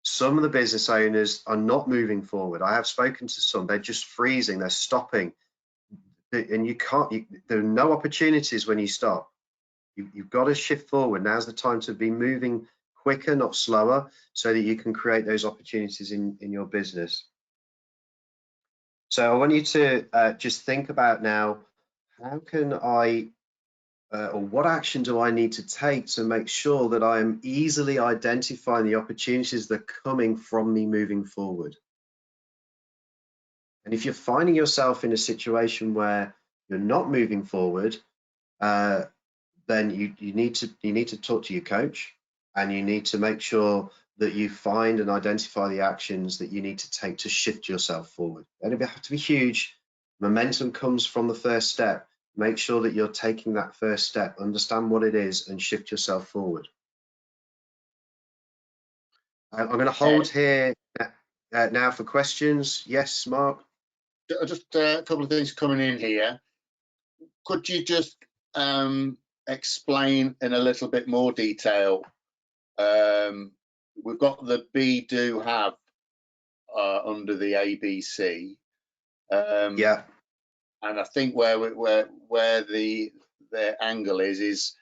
Some of the business owners are not moving forward. I have spoken to some, they're just freezing, they're stopping. And there are no opportunities when you stop. You've got to shift forward. Now's the time to be moving quicker, not slower, so that you can create those opportunities in your business. So I want you to just think about now, how can I, or what action do I need to take to make sure that I am easily identifying the opportunities that are coming from me moving forward? And if you're finding yourself in a situation where you're not moving forward, then you need to talk to your coach, and you need to make sure that you find and identify the actions that you need to take to shift yourself forward. They don't have to be huge. Momentum comes from the first step. Make sure that you're taking that first step, understand what it is, and shift yourself forward. I'm going to hold here now for questions. Yes, Mark? Just a couple of things coming in here. Could you just explain in a little bit more detail? We've got the be, do, have under the ABC. Yeah. And I think where the angle is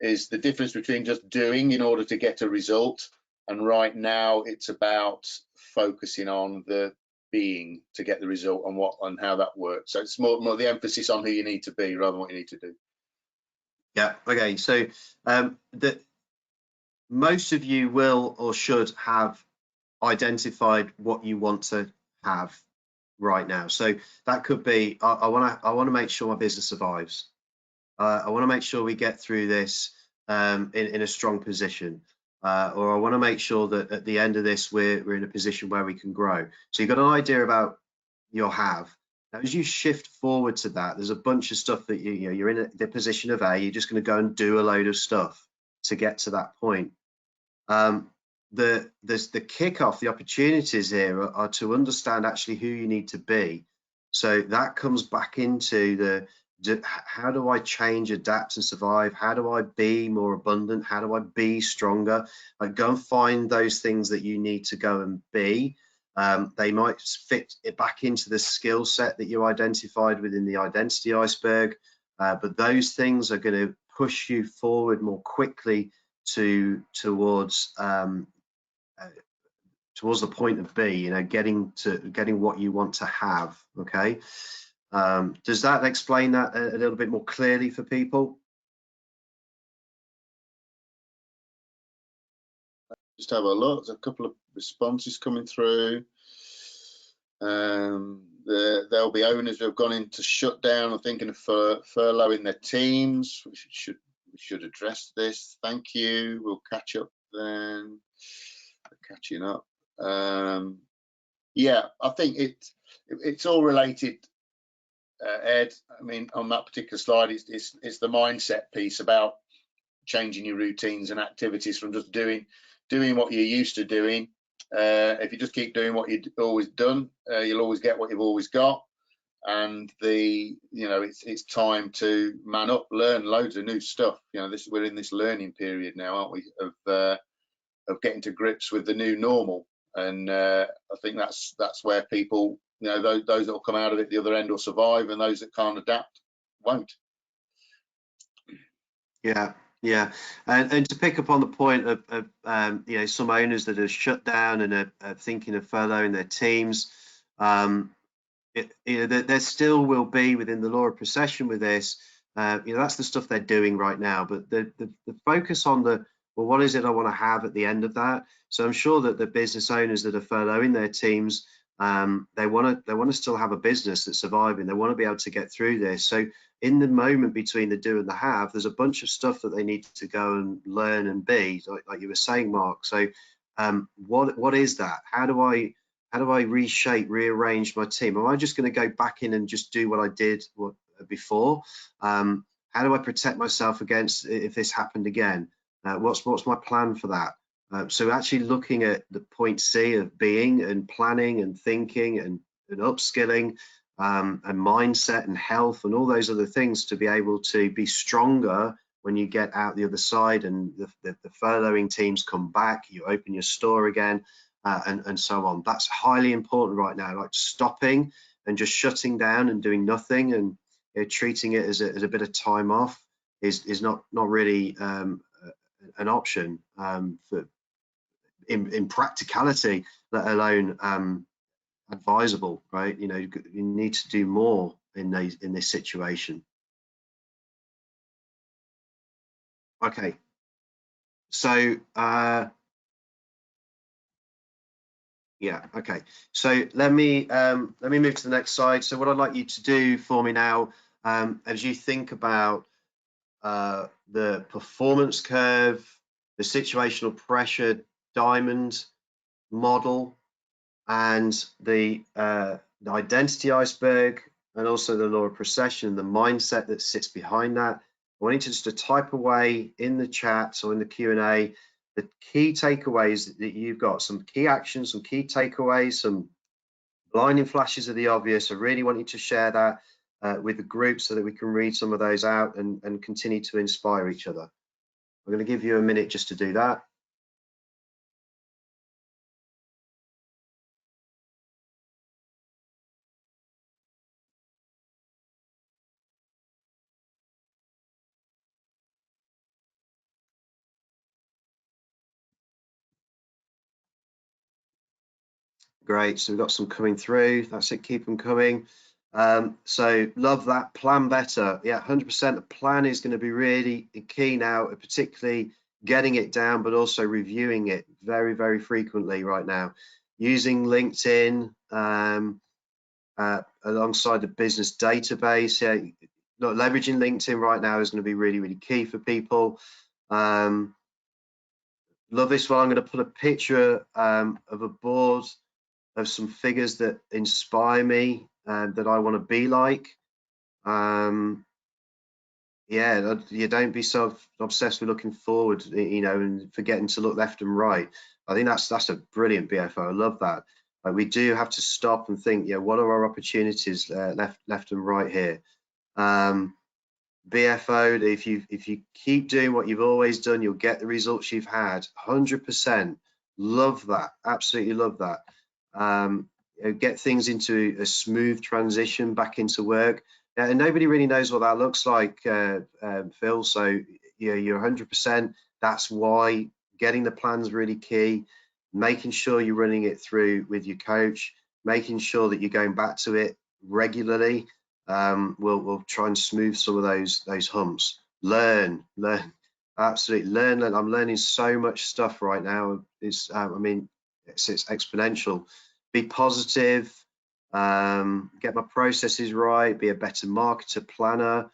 the difference between just doing in order to get a result, and right now it's about focusing on the being to get the result and how that works. So it's more the emphasis on who you need to be rather than what you need to do. Yeah. Okay. So most of you will or should have identified what you want to have right now. So that could be, I want to make sure my business survives. I want to make sure we get through this in a strong position, or I want to make sure that at the end of this we're in a position where we can grow. So you've got an idea about your have. Now, as you shift forward to that, there's a bunch of stuff that you're in the position of A. You're just going to go and do a load of stuff to get to that point. The kickoff, the opportunities here are to understand actually who you need to be. So that comes back into how do I change, adapt, and survive? How do I be more abundant? How do I be stronger? Go and find those things that you need to go and be. They might fit it back into the skill set that you identified within the identity iceberg, but those things are going to push you forward more quickly towards the point of B, getting what you want to have. Okay. Does that explain that a little bit more clearly for people? Just have a look. There's a couple of responses coming through. There'll be owners who have gone into shutdown and thinking of furloughing their teams. We should address this. Thank you. We'll catch up then. Catching up. Yeah, I think it's all related, Ed. I mean, on that particular slide, it's the mindset piece about changing your routines and activities from just doing what you're used to doing. If you just keep doing what you've always done, you'll always get what you've always got. and it's time to man up, learn loads of new stuff. We're in this learning period now, aren't we, of getting to grips with the new normal. And I think that's where people, those that will come out of it the other end will survive, and those that can't adapt won't. Yeah, and to pick up on the point of some owners that are shut down and are thinking of furloughing their teams, there still will be, within the law of procession with this, that's the stuff they're doing right now. But the focus on what is it I want to have at the end of that? So I'm sure that the business owners that are furloughing their teams, they want to still have a business that's surviving. They want to be able to get through this. So in the moment between the do and the have, there's a bunch of stuff that they need to go and learn and be, like you were saying, Mark. So what is that? How do I reshape, rearrange my team? Am I just going to go back in and just do what I did before? How do I protect myself against if this happened again? What's my plan for that? So actually looking at the point C of being and planning and thinking and upskilling and mindset and health and all those other things to be able to be stronger when you get out the other side and the furloughing teams come back, you open your store again, and so on. That's highly important right now, like stopping and just shutting down and doing nothing and treating it as a bit of time off is not really an option in practicality, let alone advisable, right? You need to do more in this situation. Okay, so yeah, okay. So let me move to the next slide. So what I'd like you to do for me now, as you think about the performance curve, the situational pressure diamond model, and the identity iceberg, and also the law of procession, the mindset that sits behind that. I want you to just type away in the chat or in the Q&A the key takeaways that you've got, some key actions, some key takeaways, some blinding flashes of the obvious. I really want you to share that with the group so that we can read some of those out and continue to inspire each other. I'm going to give you a minute just to do that. Great, so we've got some coming through. That's it, keep them coming. So love that. Plan better. Yeah, 100%. The plan is going to be really key now, particularly getting it down, but also reviewing it very, very frequently right now. Using LinkedIn alongside the business database. Yeah, look, leveraging LinkedIn right now is going to be really, really key for people. Love this one. I'm going to put a picture of a board of some figures that inspire me and that I want to be like. Yeah, you don't be so obsessed with looking forward, and forgetting to look left and right. I think that's a brilliant BFO. I love that. Like, we do have to stop and think, yeah, what are our opportunities left and right here? BFO, if you keep doing what you've always done, you'll get the results you've had. 100%. Love that. Absolutely love that. Get things into a smooth transition back into work. And nobody really knows what that looks like, Phil. So yeah, you're 100%. That's why getting the plan's really key. Making sure you're running it through with your coach. Making sure that you're going back to it regularly. We'll try and smooth some of those humps. Learn, absolutely learn. I'm learning so much stuff right now. It's it's exponential. Be positive. Get my processes right. Be a better marketer, planner.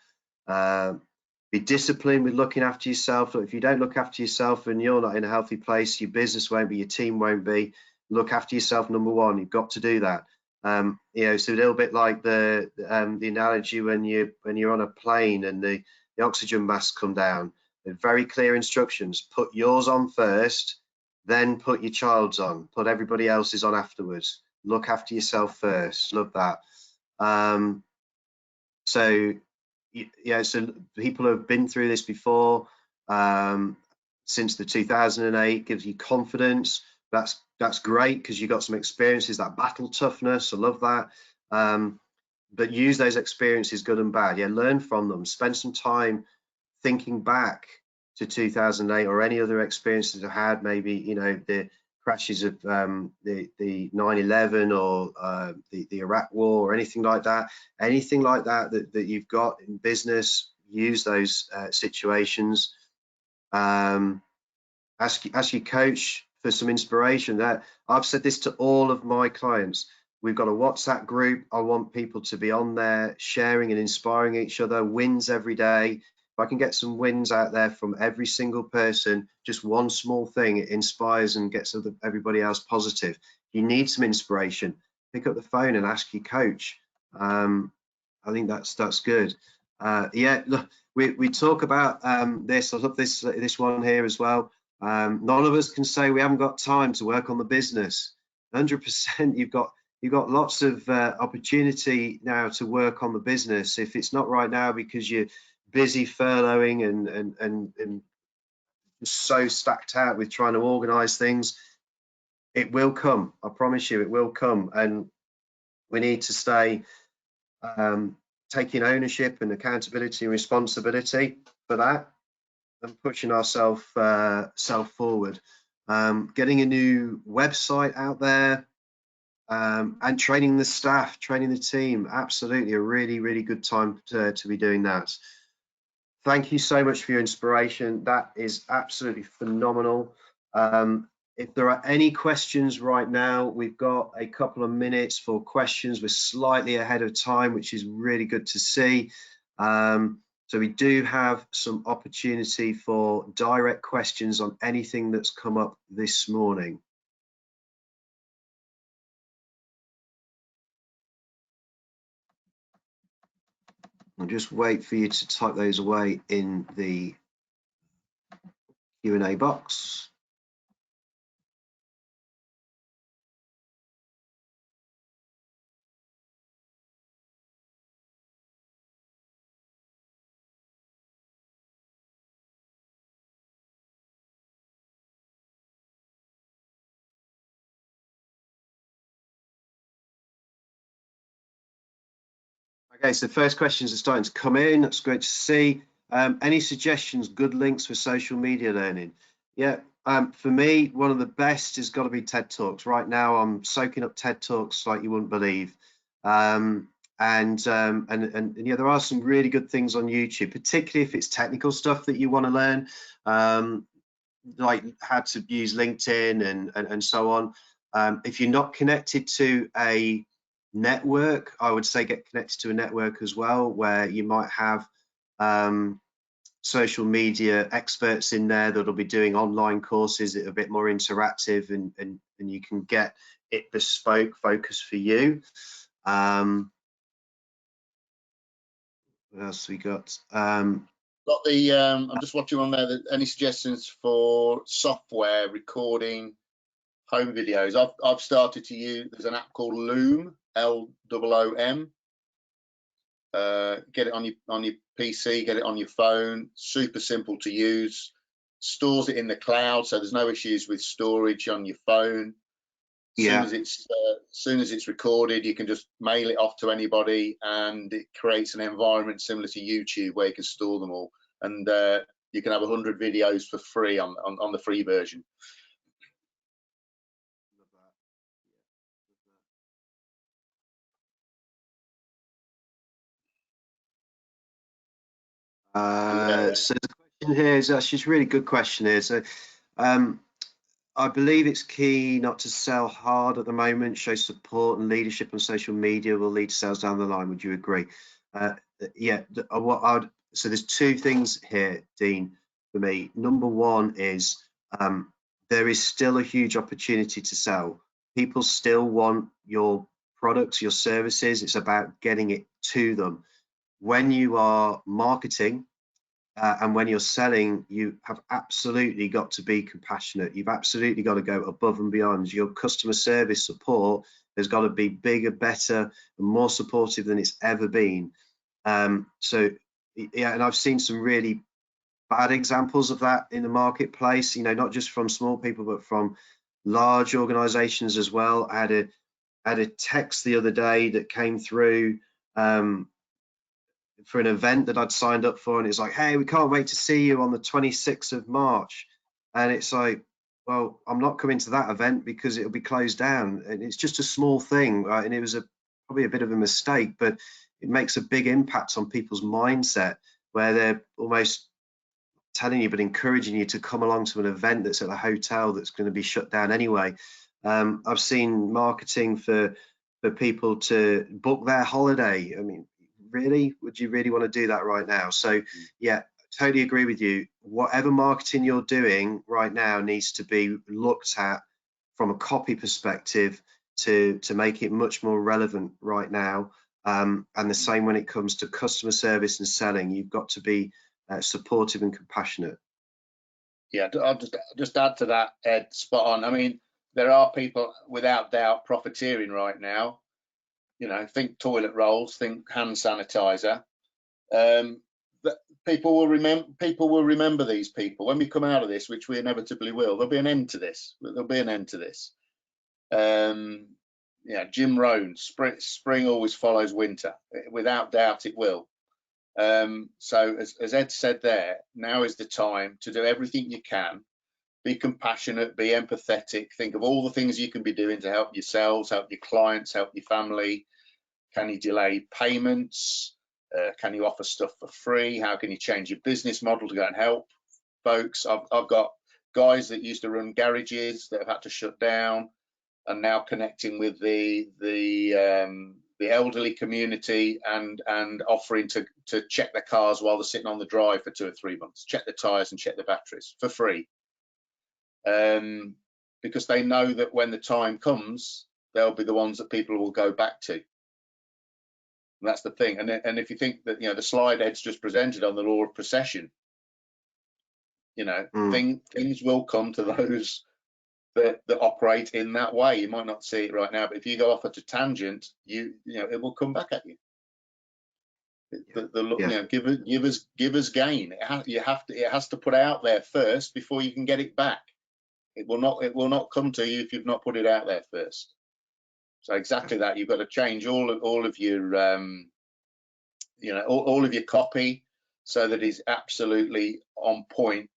Be disciplined with looking after yourself. Look, if you don't look after yourself and you're not in a healthy place, your business won't be, your team won't be. Look after yourself, number one. You've got to do that. So a little bit like the analogy when you're on a plane and the oxygen masks come down. They're very clear instructions. Put yours on first, then put your child's on. Put everybody else's on afterwards. Look after yourself first. Love that. So yeah, so people who have been through this before, since the 2008, gives you confidence. That's great because you got some experiences, that battle toughness. I love that. But use those experiences, good and bad. Yeah, learn from them. Spend some time thinking back to 2008 or any other experiences I've had. Maybe, you know, the crashes of the 9/11 or the Iraq War or anything like that. Anything like that that you've got in business, use those situations. Ask your coach for some inspiration. That I've said this to all of my clients. We've got a WhatsApp group. I want people to be on there sharing and inspiring each other, wins every day. If I can get some wins out there from every single person, just one small thing, it inspires and gets everybody else positive. You need some inspiration. Pick up the phone and ask your coach. I think that's good. Yeah, look, we talk about this. I love this one here as well. None of us can say we haven't got time to work on the business. 100%, you've got lots of opportunity now to work on the business. If it's not right now because you're busy furloughing and so stacked out with trying to organize things, it will come. I promise you, it will come. And we need to stay taking ownership and accountability and responsibility for that, and pushing ourselves forward. Getting a new website out there, and training the staff, training the team. Absolutely a really good time to be doing that. Thank you so much for your inspiration. That is absolutely phenomenal. If there are any questions right now, we've got a couple of minutes for questions. We're slightly ahead of time, which is really good to see. So we do have some opportunity for direct questions on anything that's come up this morning. I'll just wait for you to type those away in the Q&A box. Okay, so first questions are starting to come in. That's great to see. Any suggestions, good links for social media learning? Yeah, for me, one of the best has got to be TED Talks. Right now, I'm soaking up TED Talks like you wouldn't believe. And yeah, there are some really good things on YouTube, particularly if it's technical stuff that you want to learn, like how to use LinkedIn and so on. If you're not connected to a network, I would say get connected to a network as well, where you might have social media experts in there that'll be doing online courses that are a bit more interactive, and you can get it bespoke, focused for you. What else we got? I'm just watching on there. Any suggestions for software recording home videos? I've started to use. There's an app called Loom, Loom. Get it on your PC, get it on your phone. Super simple to use. Stores it in the cloud, so there's no issues with storage on your phone. Yeah. Soon as it's recorded, you can just mail it off to anybody, and it creates an environment similar to YouTube where you can store them all, and you can have 100 videos for free on the free version. So the question here is actually a really good question here. So I believe it's key not to sell hard at the moment. Show support and leadership on social media will lead to sales down the line. Would you agree? Yeah. So there's two things here, Dean, for me. Number one is there is still a huge opportunity to sell. People still want your products, your services. It's about getting it to them. When you are marketing, and when you're selling, you have absolutely got to be compassionate. You've absolutely got to go above and beyond. Your customer service support has got to be bigger, better, and more supportive than it's ever been. So yeah, and I've seen some really bad examples of that in the marketplace, you know, not just from small people, but from large organizations as well. I had a text the other day that came through for an event that I'd signed up for, and it's like, hey, we can't wait to see you on the 26th of March. And it's like, well, I'm not coming to that event because it'll be closed down. And it's just a small thing, right? And it was probably a bit of a mistake, but it makes a big impact on people's mindset, where they're almost telling you but encouraging you to come along to an event that's at a hotel that's going to be shut down anyway. I've seen marketing for people to book their holiday. I mean, really, would you really want to do that right now? So yeah, totally agree with you. Whatever marketing you're doing right now needs to be looked at from a copy perspective to make it much more relevant right now. And the same when it comes to customer service and selling, you've got to be supportive and compassionate. Yeah, I'll just add to that, Ed, spot on. I mean, there are people without doubt profiteering right now. You know, think toilet rolls, think hand sanitizer. People will remember these people when we come out of this, which we inevitably will. There'll be an end to this. There'll be an end to this. Yeah, Jim Rohn, spring always follows winter. Without doubt, it will. So as Ed said there, now is the time to do everything you can. Be compassionate, be empathetic, think of all the things you can be doing to help yourselves, help your clients, help your family. Can you delay payments? Can you offer stuff for free? How can you change your business model to go and help folks? I've got guys that used to run garages that have had to shut down and now connecting with the elderly community and offering to check their cars while they're sitting on the drive for 2 or 3 months, check the tires and check the batteries for free. Because they know that when the time comes, they'll be the ones that people will go back to. And that's the thing. And if you think that, you know, the slide Ed's just presented on the law of procession, you know, things will come to those that operate in that way. You might not see it right now, but if you go off at a tangent, you know, it will come back at you. You know, givers gain. It has to put out there first before you can get it back. It will not come to you if you've not put it out there first. So exactly that. You've got to change all of your you know, all of your copy so that it's absolutely on point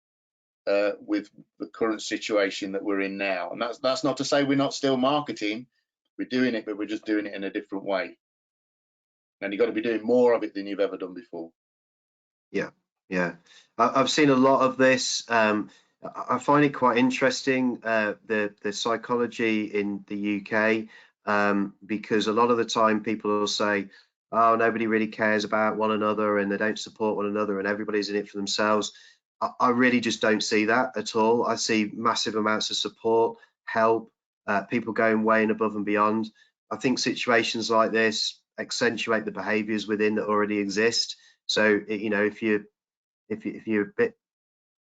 with the current situation that we're in now. And that's not to say we're not still marketing. We're doing it, but we're just doing it in a different way. And you've got to be doing more of it than you've ever done before. Yeah, yeah. I've seen a lot of this. I find it quite interesting, the psychology in the UK, because a lot of the time people will say, oh, nobody really cares about one another and they don't support one another and everybody's in it for themselves. I really just don't see that at all. I see massive amounts of support, help, people going way and above and beyond. I think situations like this accentuate the behaviours within that already exist. So, you know, if you're a bit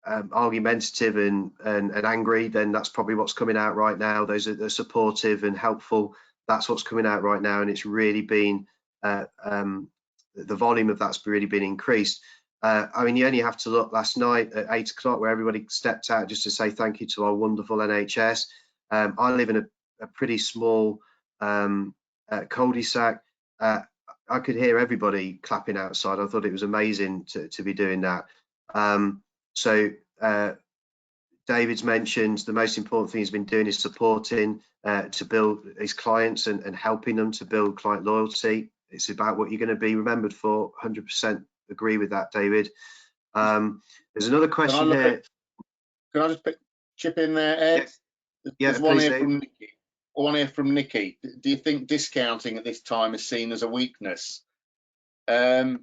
argumentative and angry, then that's probably what's coming out right now. Those are supportive and helpful. That's what's coming out right now, and it's really been the volume of that's really been increased. I mean, you only have to look last night at 8 o'clock where everybody stepped out just to say thank you to our wonderful NHS. I live in a pretty small cul-de-sac. I could hear everybody clapping outside. I thought it was amazing to be doing that. So David's mentioned the most important thing he's been doing is supporting to build his clients and helping them to build client loyalty. It's about what you're going to be remembered for. 100% agree with that, David. There's another question here. Can I just chip in there, Ed? Yeah, There's one here from Nikki. One here from Nikki. Do you think discounting at this time is seen as a weakness? I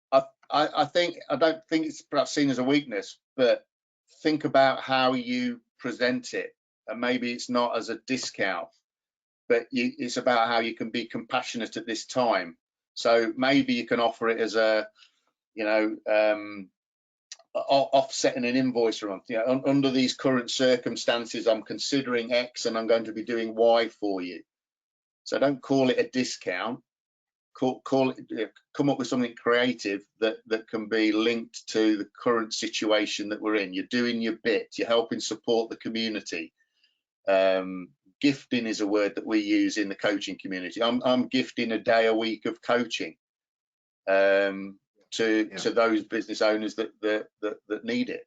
don't think it's perhaps seen as a weakness, but think about how you present it, and maybe it's not as a discount, but it's about how you can be compassionate at this time. So maybe you can offer it as a, you know, offsetting an invoice a month. You know, under these current circumstances, I'm considering X and I'm going to be doing Y for you. So don't call it a discount. Call it, come up with something creative that can be linked to the current situation that we're in. You're doing your bit. You're helping support the community. Gifting is a word that we use in the coaching community. I'm gifting a day a week of coaching to those business owners that need it.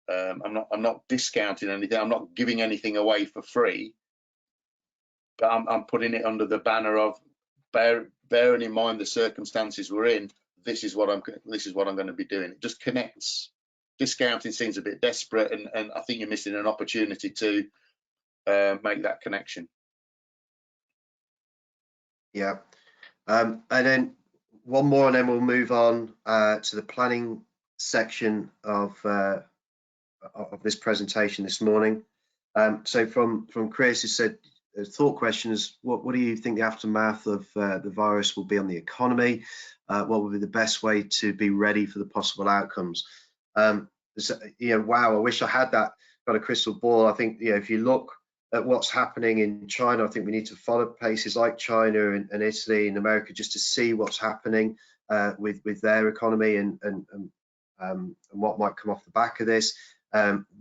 I'm not discounting anything. I'm not giving anything away for free, but I'm putting it under the banner of bearing in mind the circumstances we're in. This is what I'm going to be doing. It just connects. Discounting seems a bit desperate, and I think you're missing an opportunity to make that connection. Yeah, and then one more, and then we'll move on to the planning section of this presentation this morning. So from Chris, who said, the thought question is, what do you think the aftermath of the virus will be on the economy? What would be the best way to be ready for the possible outcomes? So, wow, I wish I had got a crystal ball. I think, if you look at what's happening in China, I think we need to follow places like China and Italy and America just to see what's happening with their economy and what might come off the back of this.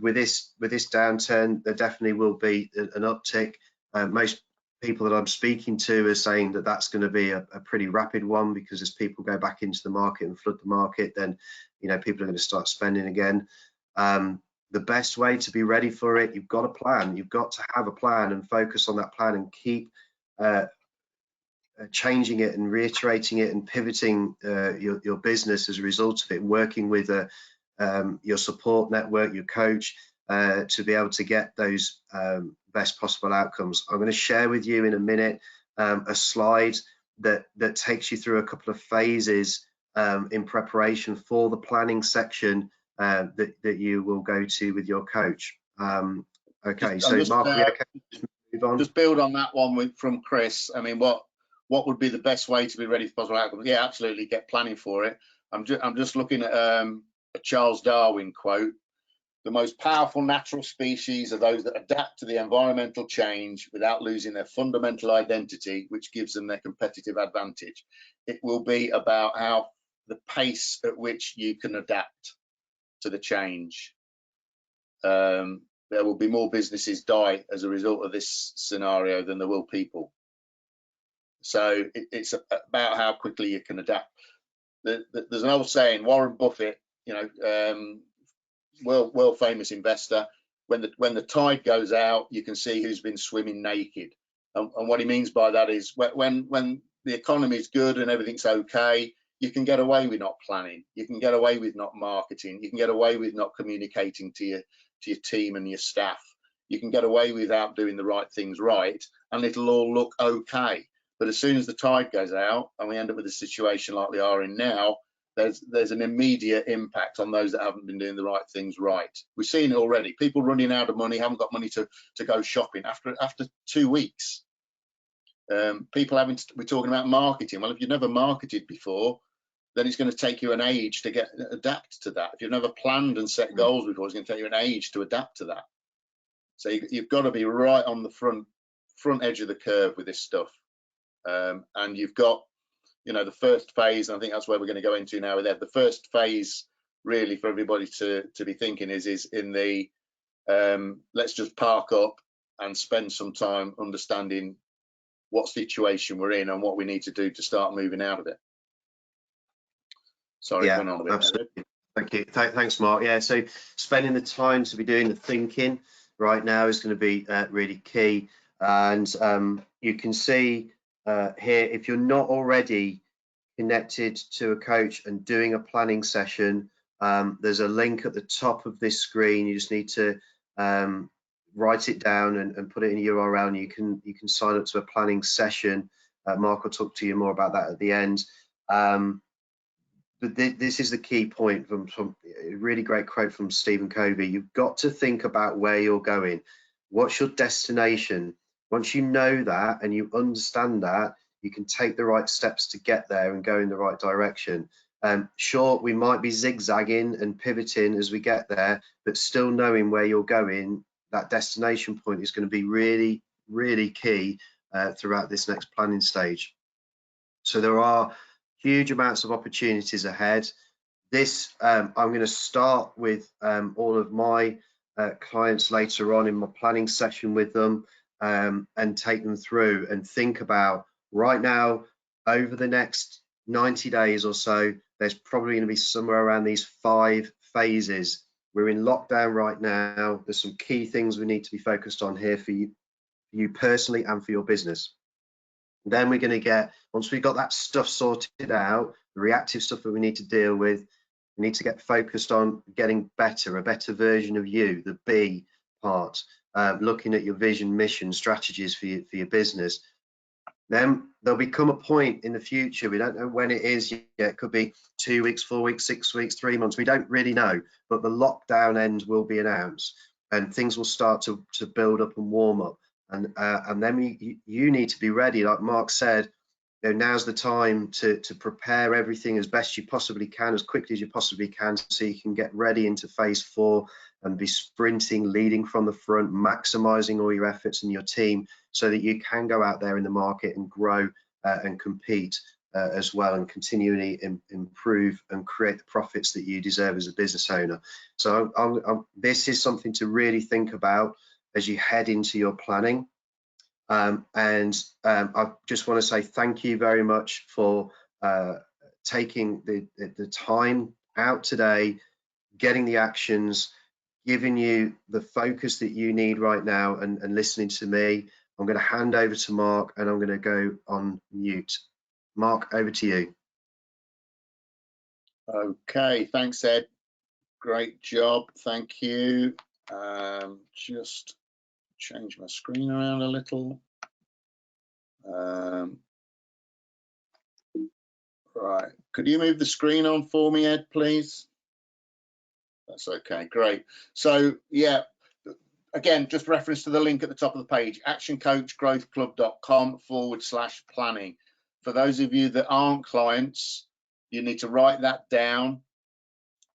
With this downturn, there definitely will be an uptick. Most people that I'm speaking to are saying that that's going to be a pretty rapid one, because as people go back into the market and flood the market, then people are going to start spending again. The best way to be ready for it, you've got a plan. You've got to have a plan and focus on that plan and keep changing it and reiterating it and pivoting your business as a result of it, working with your support network, your coach, to be able to get those best possible outcomes. I'm going to share with you in a minute a slide that takes you through a couple of phases in preparation for the planning section that you will go to with your coach. Okay, so Mark, move on. Just build on that one from Chris. I mean, what would be the best way to be ready for possible outcomes? Yeah, absolutely, get planning for it. I'm just looking at a Charles Darwin quote. The most powerful natural species are those that adapt to the environmental change without losing their fundamental identity, which gives them their competitive advantage. It will be about the pace at which you can adapt to the change. There will be more businesses die as a result of this scenario than there will people. So it's about how quickly you can adapt. There's an old saying, Warren Buffett, world famous investor, when the tide goes out, you can see who's been swimming naked. And what he means by that is when the economy is good and everything's okay, you can get away with not planning, you can get away with not marketing, you can get away with not communicating to your team and your staff, you can get away without doing the right things right, and it'll all look okay. But as soon as the tide goes out and we end up with a situation like we are in now, there's an immediate impact on those that haven't been doing the right things right. We've seen it already. People running out of money, haven't got money to go shopping after 2 weeks. People we're talking about marketing. Well, if you've never marketed before, then it's going to take you an age to adapt to that. If you've never planned and set goals before, it's going to take you an age to adapt to that. So you've got to be right on the front edge of the curve with this stuff. And you've got, the first phase, and I think that's where we're going to go into now with that. The first phase really for everybody to be thinking is in the let's just park up and spend some time understanding what situation we're in and what we need to do to start moving out of it. Sorry, yeah, went on a bit. Absolutely. Thank you. Thanks, Mark. Yeah, so spending the time to be doing the thinking right now is going to be really key. And you can see here, if you're not already connected to a coach and doing a planning session, there's a link at the top of this screen. You just need to write it down and put it in a URL, and you can sign up to a planning session. Mark will talk to you more about that at the end. But this is the key point from a really great quote from Stephen Covey. You've got to think about where you're going. What's your destination? Once you know that and you understand that, you can take the right steps to get there and go in the right direction. Sure, we might be zigzagging and pivoting as we get there, but still knowing where you're going, that destination point is going to be really, really key throughout this next planning stage. So there are huge amounts of opportunities ahead. This I'm going to start with all of my clients later on in my planning session with them, and take them through and think about right now, over the next 90 days or so, there's probably going to be somewhere around these 5 phases. We're in lockdown right now. There's some key things we need to be focused on here for you personally and for your business. Then we're going to get, once we've got that stuff sorted out, the reactive stuff that we need to deal with, we need to get focused on getting better, a better version of you, the B part, looking at your vision, mission, strategies for your business. Then there'll become a point in the future, we don't know when it is yet, it could be 2 weeks, 4 weeks, 6 weeks, 3 months, we don't really know, but the lockdown end will be announced and things will start to build up and warm up. And then you need to be ready, like Mark said, you know, now's the time to prepare everything as best you possibly can, as quickly as you possibly can, so you can get ready into phase 4 and be sprinting, leading from the front, maximizing all your efforts and your team, so that you can go out there in the market and grow and compete as well, and continually improve and create the profits that you deserve as a business owner. So this is something to really think about as you head into your planning. I just want to say thank you very much for taking the time out today, getting the actions, giving you the focus that you need right now, and listening to me. I'm going to hand over to Mark and I'm going to go on mute. Mark, over to you. Okay, thanks, Ed. Great job, thank you. Just change my screen around a little. Right, could you move the screen on for me, Ed, please? That's okay, great. So yeah, again, just reference to the link at the top of the page, actioncoachgrowthclub.com/planning. For those of you that aren't clients, you need to write that down,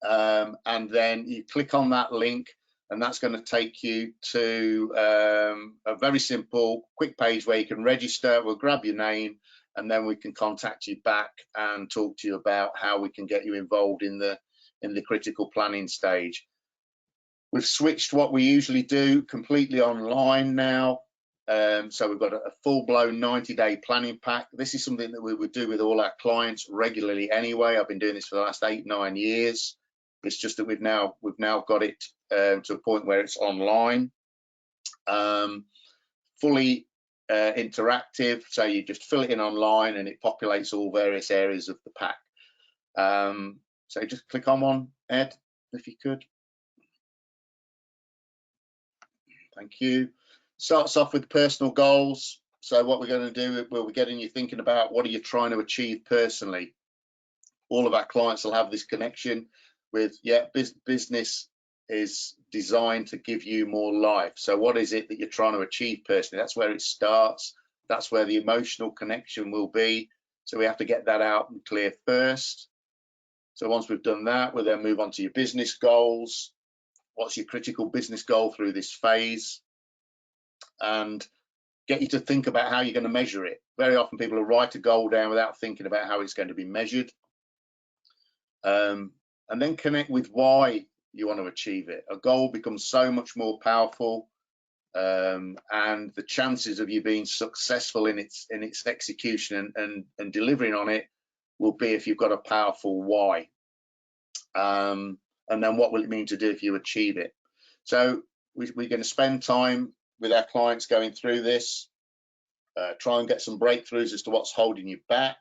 and then you click on that link, and that's going to take you to a very simple, quick page where you can register. We'll grab your name, and then we can contact you back and talk to you about how we can get you involved in the critical planning stage. We've switched what we usually do completely online now. So we've got a full-blown 90-day planning pack. This is something that we would do with all our clients regularly anyway. I've been doing this for the last 8-9 years. It's just that we've now got it to a point where it's online, fully interactive. So you just fill it in online and it populates all various areas of the pack. So just click on one, Ed, if you could. Thank you. Starts off with personal goals. So what we're going to do, we're getting you thinking about what are you trying to achieve personally. All of our clients will have this connection with, yeah, business is designed to give you more life. So what is it that you're trying to achieve personally? That's where it starts. That's where the emotional connection will be. So we have to get that out and clear first. So once we've done that, we'll then move on to your business goals. What's your critical business goal through this phase? And get you to think about how you're going to measure it. Very often people will write a goal down without thinking about how it's going to be measured. And then connect with why you want to achieve it. A goal becomes so much more powerful, and the chances of you being successful in its execution and delivering on it will be if you've got a powerful why. And then what will it mean to do if you achieve it? So we're going to spend time with our clients going through this, try and get some breakthroughs as to what's holding you back.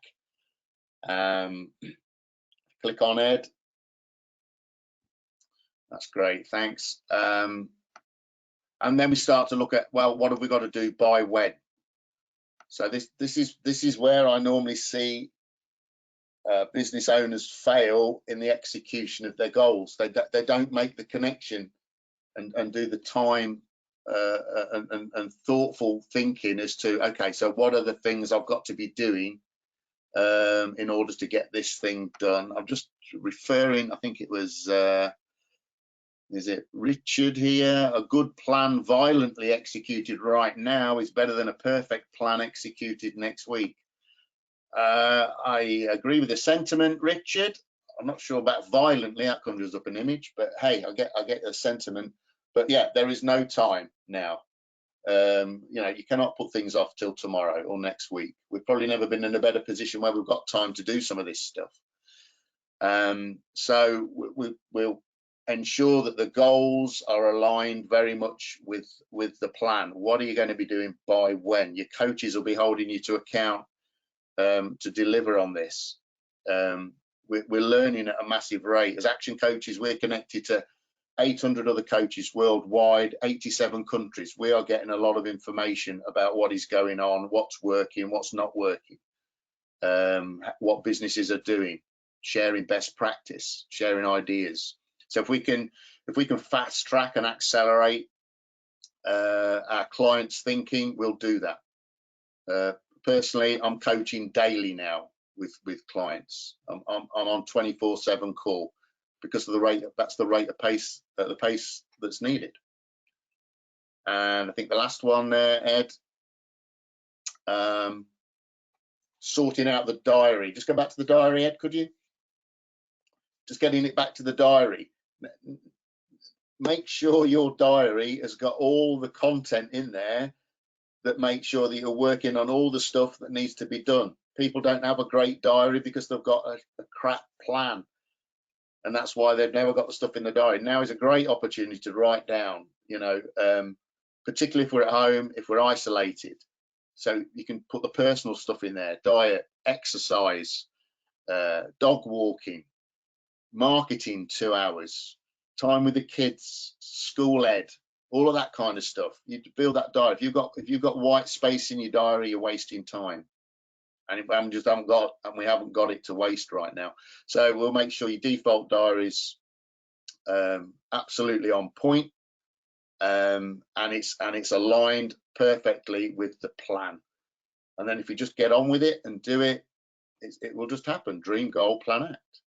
Click on Ed. That's great, thanks. And then we start to look at, well, what have we got to do by when? So this is where I normally see business owners fail in the execution of their goals. They don't make the connection and do the time and thoughtful thinking as to, okay, so what are the things I've got to be doing in order to get this thing done? I'm just referring, I think it was Is it Richard here? A good plan violently executed right now is better than a perfect plan executed next week. I agree with the sentiment, Richard. I'm not sure about violently, that conjures up an image, but hey, I get the sentiment. But yeah, there is no time now. You know, you cannot put things off till tomorrow or next week. We've probably never been in a better position where we've got time to do some of this stuff. So we'll ensure that the goals are aligned very much with the plan. What are you going to be doing by when? Your coaches will be holding you to account to deliver on this. We're learning at a massive rate. As action coaches, we're connected to 800 other coaches worldwide, 87 countries. We are getting a lot of information about what is going on, what's working, what's not working, what businesses are doing, sharing best practice, sharing ideas. So if we can fast track and accelerate our clients' thinking, we'll do that. Personally, I'm coaching daily now with clients. I'm on 24/7 call because of the rate. That's the rate of pace, the pace that's needed. And I think the last one there, Ed, sorting out the diary. Just go back to the diary, Ed, could you? Just getting it back to the diary. Make sure your diary has got all the content in there that makes sure that you're working on all the stuff that needs to be done. People don't have a great diary because they've got a crap plan. And that's why they've never got the stuff in the diary. Now is a great opportunity to write down, you know, particularly if we're at home, if we're isolated. So you can put the personal stuff in there: diet, exercise, dog walking, marketing 2 hours, time with the kids, school ed, all of that kind of stuff. You build that diary. If you've got white space in your diary, you're wasting time. And we haven't got it to waste right now. So we'll make sure your default diary's absolutely on point, and it's aligned perfectly with the plan. And then if you just get on with it and do it, it will just happen. Dream, goal, plan, act.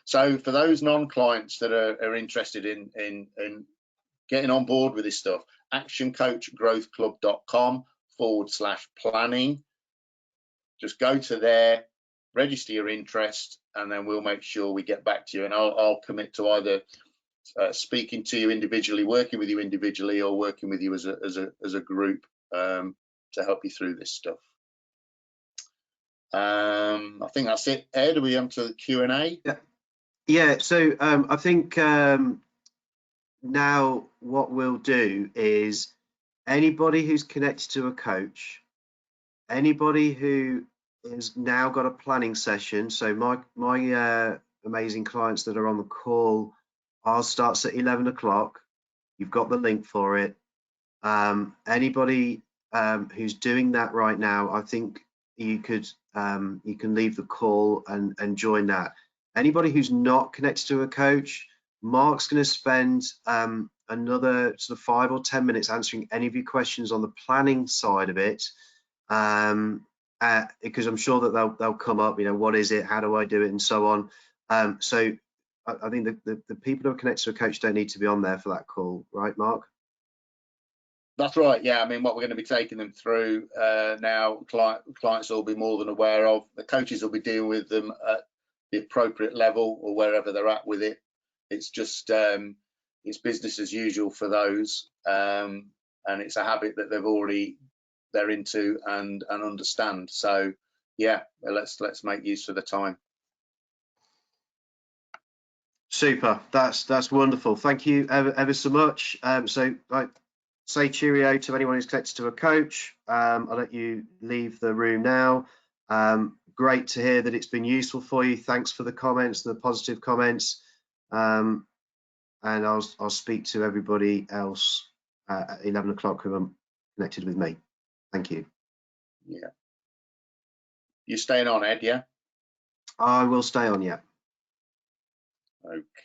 So for those non-clients that are interested in getting on board with this stuff, actioncoachgrowthclub.com/planning. Just go to there, register your interest, and then we'll make sure we get back to you. And I'll commit to either speaking to you individually, working with you individually, or working with you as a group to help you through this stuff. I think that's it. Ed, are we on to the Q&A? Yeah. So I think now what we'll do is anybody who's connected to a coach, anybody who has now got a planning session. So my amazing clients that are on the call, ours starts at 11 o'clock. You've got the link for it. Anybody who's doing that right now, I think you can leave the call and join that. Anybody who's not connected to a coach, Mark's going to spend another sort of 5 or 10 minutes answering any of your questions on the planning side of it, because I'm sure that they'll come up. You know, what is it? How do I do it? And so on. So I think the people who are connected to a coach don't need to be on there for that call, right, Mark? That's right. Yeah, I mean, what we're going to be taking them through now, clients will be more than aware of. The coaches will be dealing with them at the appropriate level or wherever they're at with it. It's just it's business as usual for those, and it's a habit that they're into and understand. So yeah, let's make use of the time. Super. That's wonderful. Thank you ever so much. So say cheerio to anyone who's connected to a coach. I'll let you leave the room now. Great to hear that it's been useful for you. Thanks for the comments, the positive comments. And I'll speak to everybody else at 11 o'clock who are connected with me. Thank you. Yeah. You staying on, Ed, yeah? I will stay on, yeah.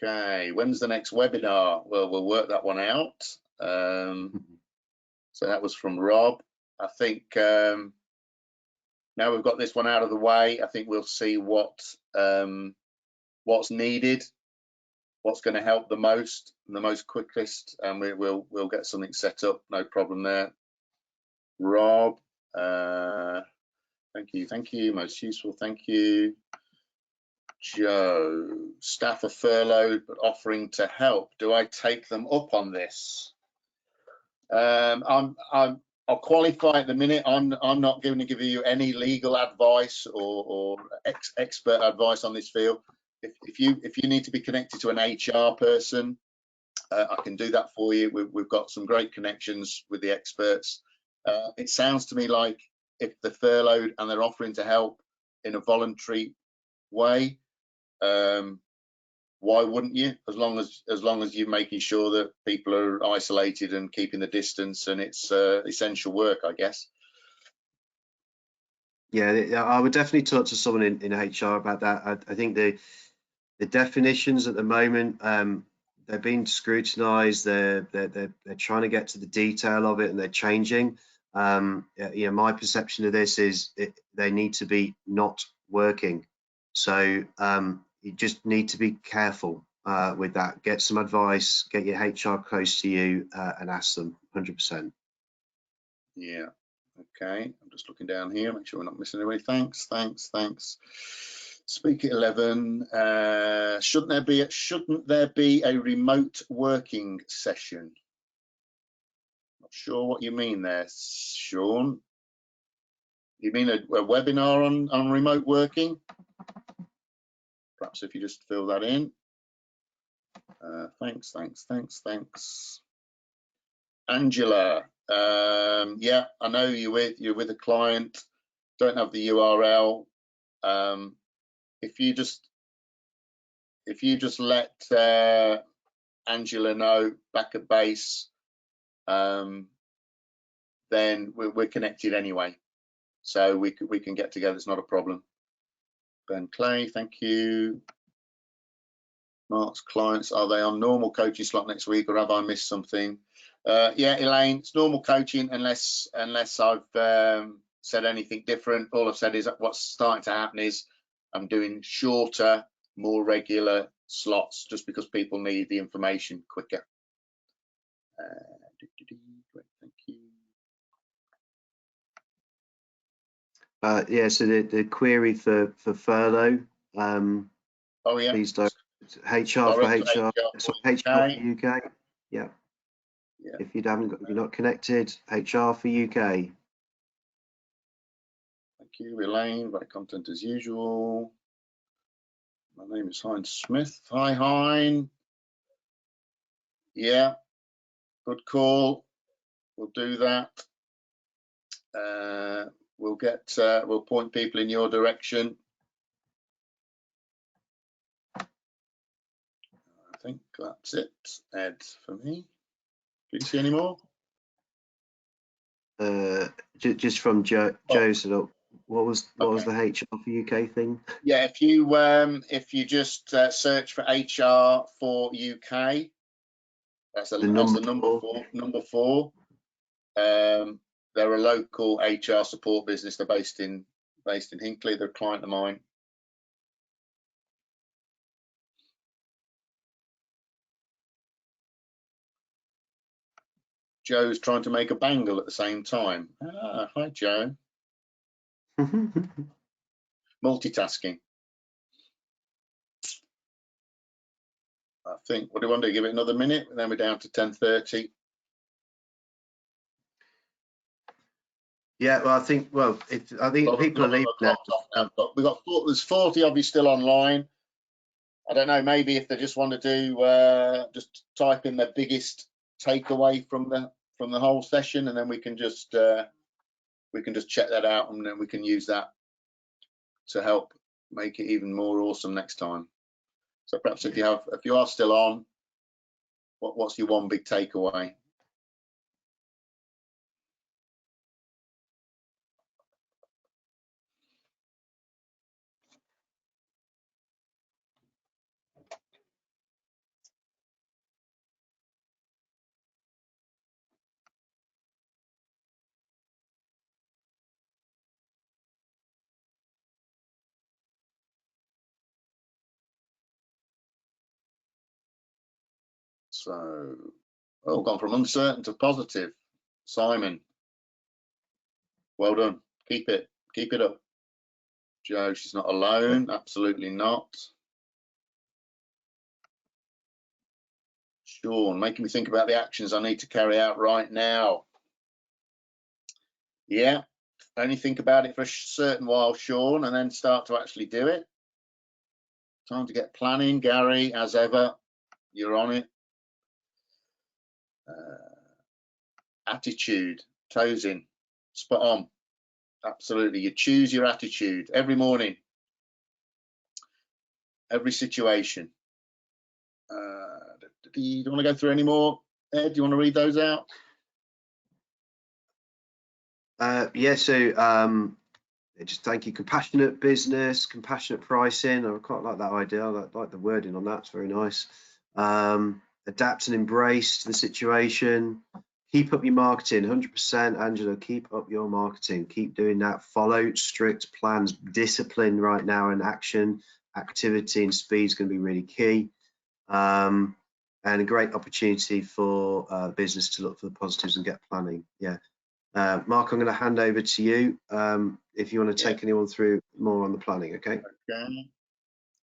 Okay. When's the next webinar? Well, we'll work that one out. So that was from Rob. I think now we've got this one out of the way, I think we'll see what's needed what's going to help the most and the most quickest, and we'll get something set up. No problem there. Rob, thank you, most useful, thank you. Joe, staff are furloughed but offering to help. Do I take them up on this? I'll qualify at the minute. I'm not going to give you any legal advice or expert advice on this field. If you need to be connected to an HR person, I can do that for you. We've got some great connections with the experts. It sounds to me like if they're furloughed and they're offering to help in a voluntary way, why wouldn't you? As long as you're making sure that people are isolated and keeping the distance, and it's essential work, I guess. Yeah, I would definitely talk to someone in HR about that. I think the definitions at the moment, they're being scrutinized. They're trying to get to the detail of it, and they're changing. My perception of this is they need to be not working. So you just need to be careful with that. Get some advice, get your HR close to you, and ask them 100%. Yeah. Okay. I'm just looking down here, make sure we're not missing anybody. Thanks. Speak at 11. Shouldn't there be a remote working session? Not sure what you mean there, Sean. You mean a webinar on remote working? Perhaps if you just fill that in. Thanks. Angela, yeah, I know you're with a client, don't have the URL. If you just let Angela know back at base, then we're connected anyway, so we can get together. It's not a problem. Ben Clay, thank you. Mark's clients, are they on normal coaching slot next week, or have I missed something? Yeah, Elaine, it's normal coaching unless I've said anything different. All I've said is what's starting to happen is I'm doing shorter, more regular slots just because people need the information quicker. Thank you. Yeah, so the query for furlough. Oh yeah. Please don't. HR for HR. So HR for UK. Yeah. If you haven't got, if you're not connected, HR for UK. Thank you, Elaine. Right content as usual. My name is Hein Smith. Hi, Hein. Yeah, good call. We'll do that. We'll point people in your direction. I think that's it, Ed, for me. Do you see any more? Just from Joe. So what was the HR for UK thing? Yeah, if you just search for HR for UK, that's the number four. They're a local HR support business. They're based in Hinckley. They're a client of mine. Joe's trying to make a bangle at the same time. Hi, Joe. Multitasking. I think, what do you want to do? Give it another minute, and then we're down to 10:30. Yeah, well, I think people are leaving now. There's 40 of you still online. I don't know, maybe if they just want to do, just type in their biggest takeaway from the whole session, and then we can just check that out, and then we can use that to help make it even more awesome next time. So perhaps if you are still on, what's your one big takeaway? So, oh, gone from uncertain to positive. Simon, well done. Keep it up. Joe, she's not alone. Absolutely not. Sean, making me think about the actions I need to carry out right now. Yeah, only think about it for a certain while, Sean, and then start to actually do it. Time to get planning. Gary, as ever, you're on it. Attitude, toes in, spot on. Absolutely. You choose your attitude every morning, every situation. Do you want to go through any more, Ed? Do you want to read those out? Yeah, so just thank you. Compassionate business, compassionate pricing. I quite like that idea. I like the wording on that. It's very nice. Adapt and embrace the situation. Keep up your marketing. 100%, Angela. Keep up your marketing. Keep doing that. Follow strict plans. Discipline right now and action, activity and speed is going to be really key. And a great opportunity for business to look for the positives and get planning. Yeah. Mark, I'm going to hand over to you if you want to take anyone through more on the planning. Okay.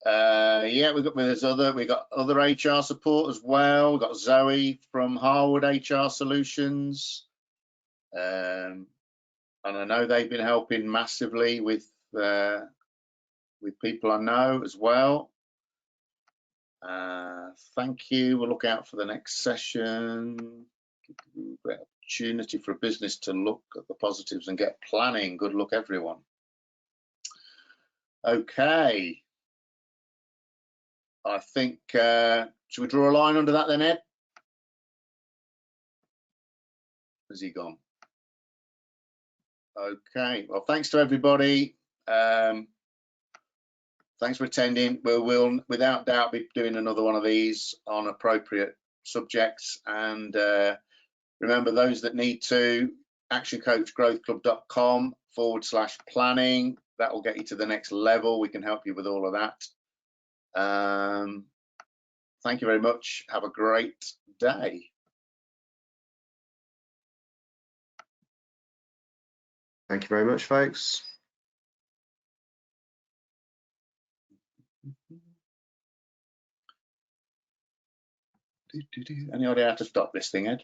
Yeah, we got other HR support as well. We've got Zoe from Harwood HR Solutions, and I know they've been helping massively with people I know as well. Thank you. We'll look out for the next session. Great opportunity for a business to look at the positives and get planning. Good luck, everyone. Okay. I think, should we draw a line under that then, Ed? Has he gone? Okay. Well, thanks to everybody. Thanks for attending. We'll without doubt be doing another one of these on appropriate subjects. And remember, those that need to, actioncoachgrowthclub.com/planning. That will get you to the next level. We can help you with all of that. Thank you very much. Have a great day. Thank you very much, folks. Any idea how to stop this thing, Ed?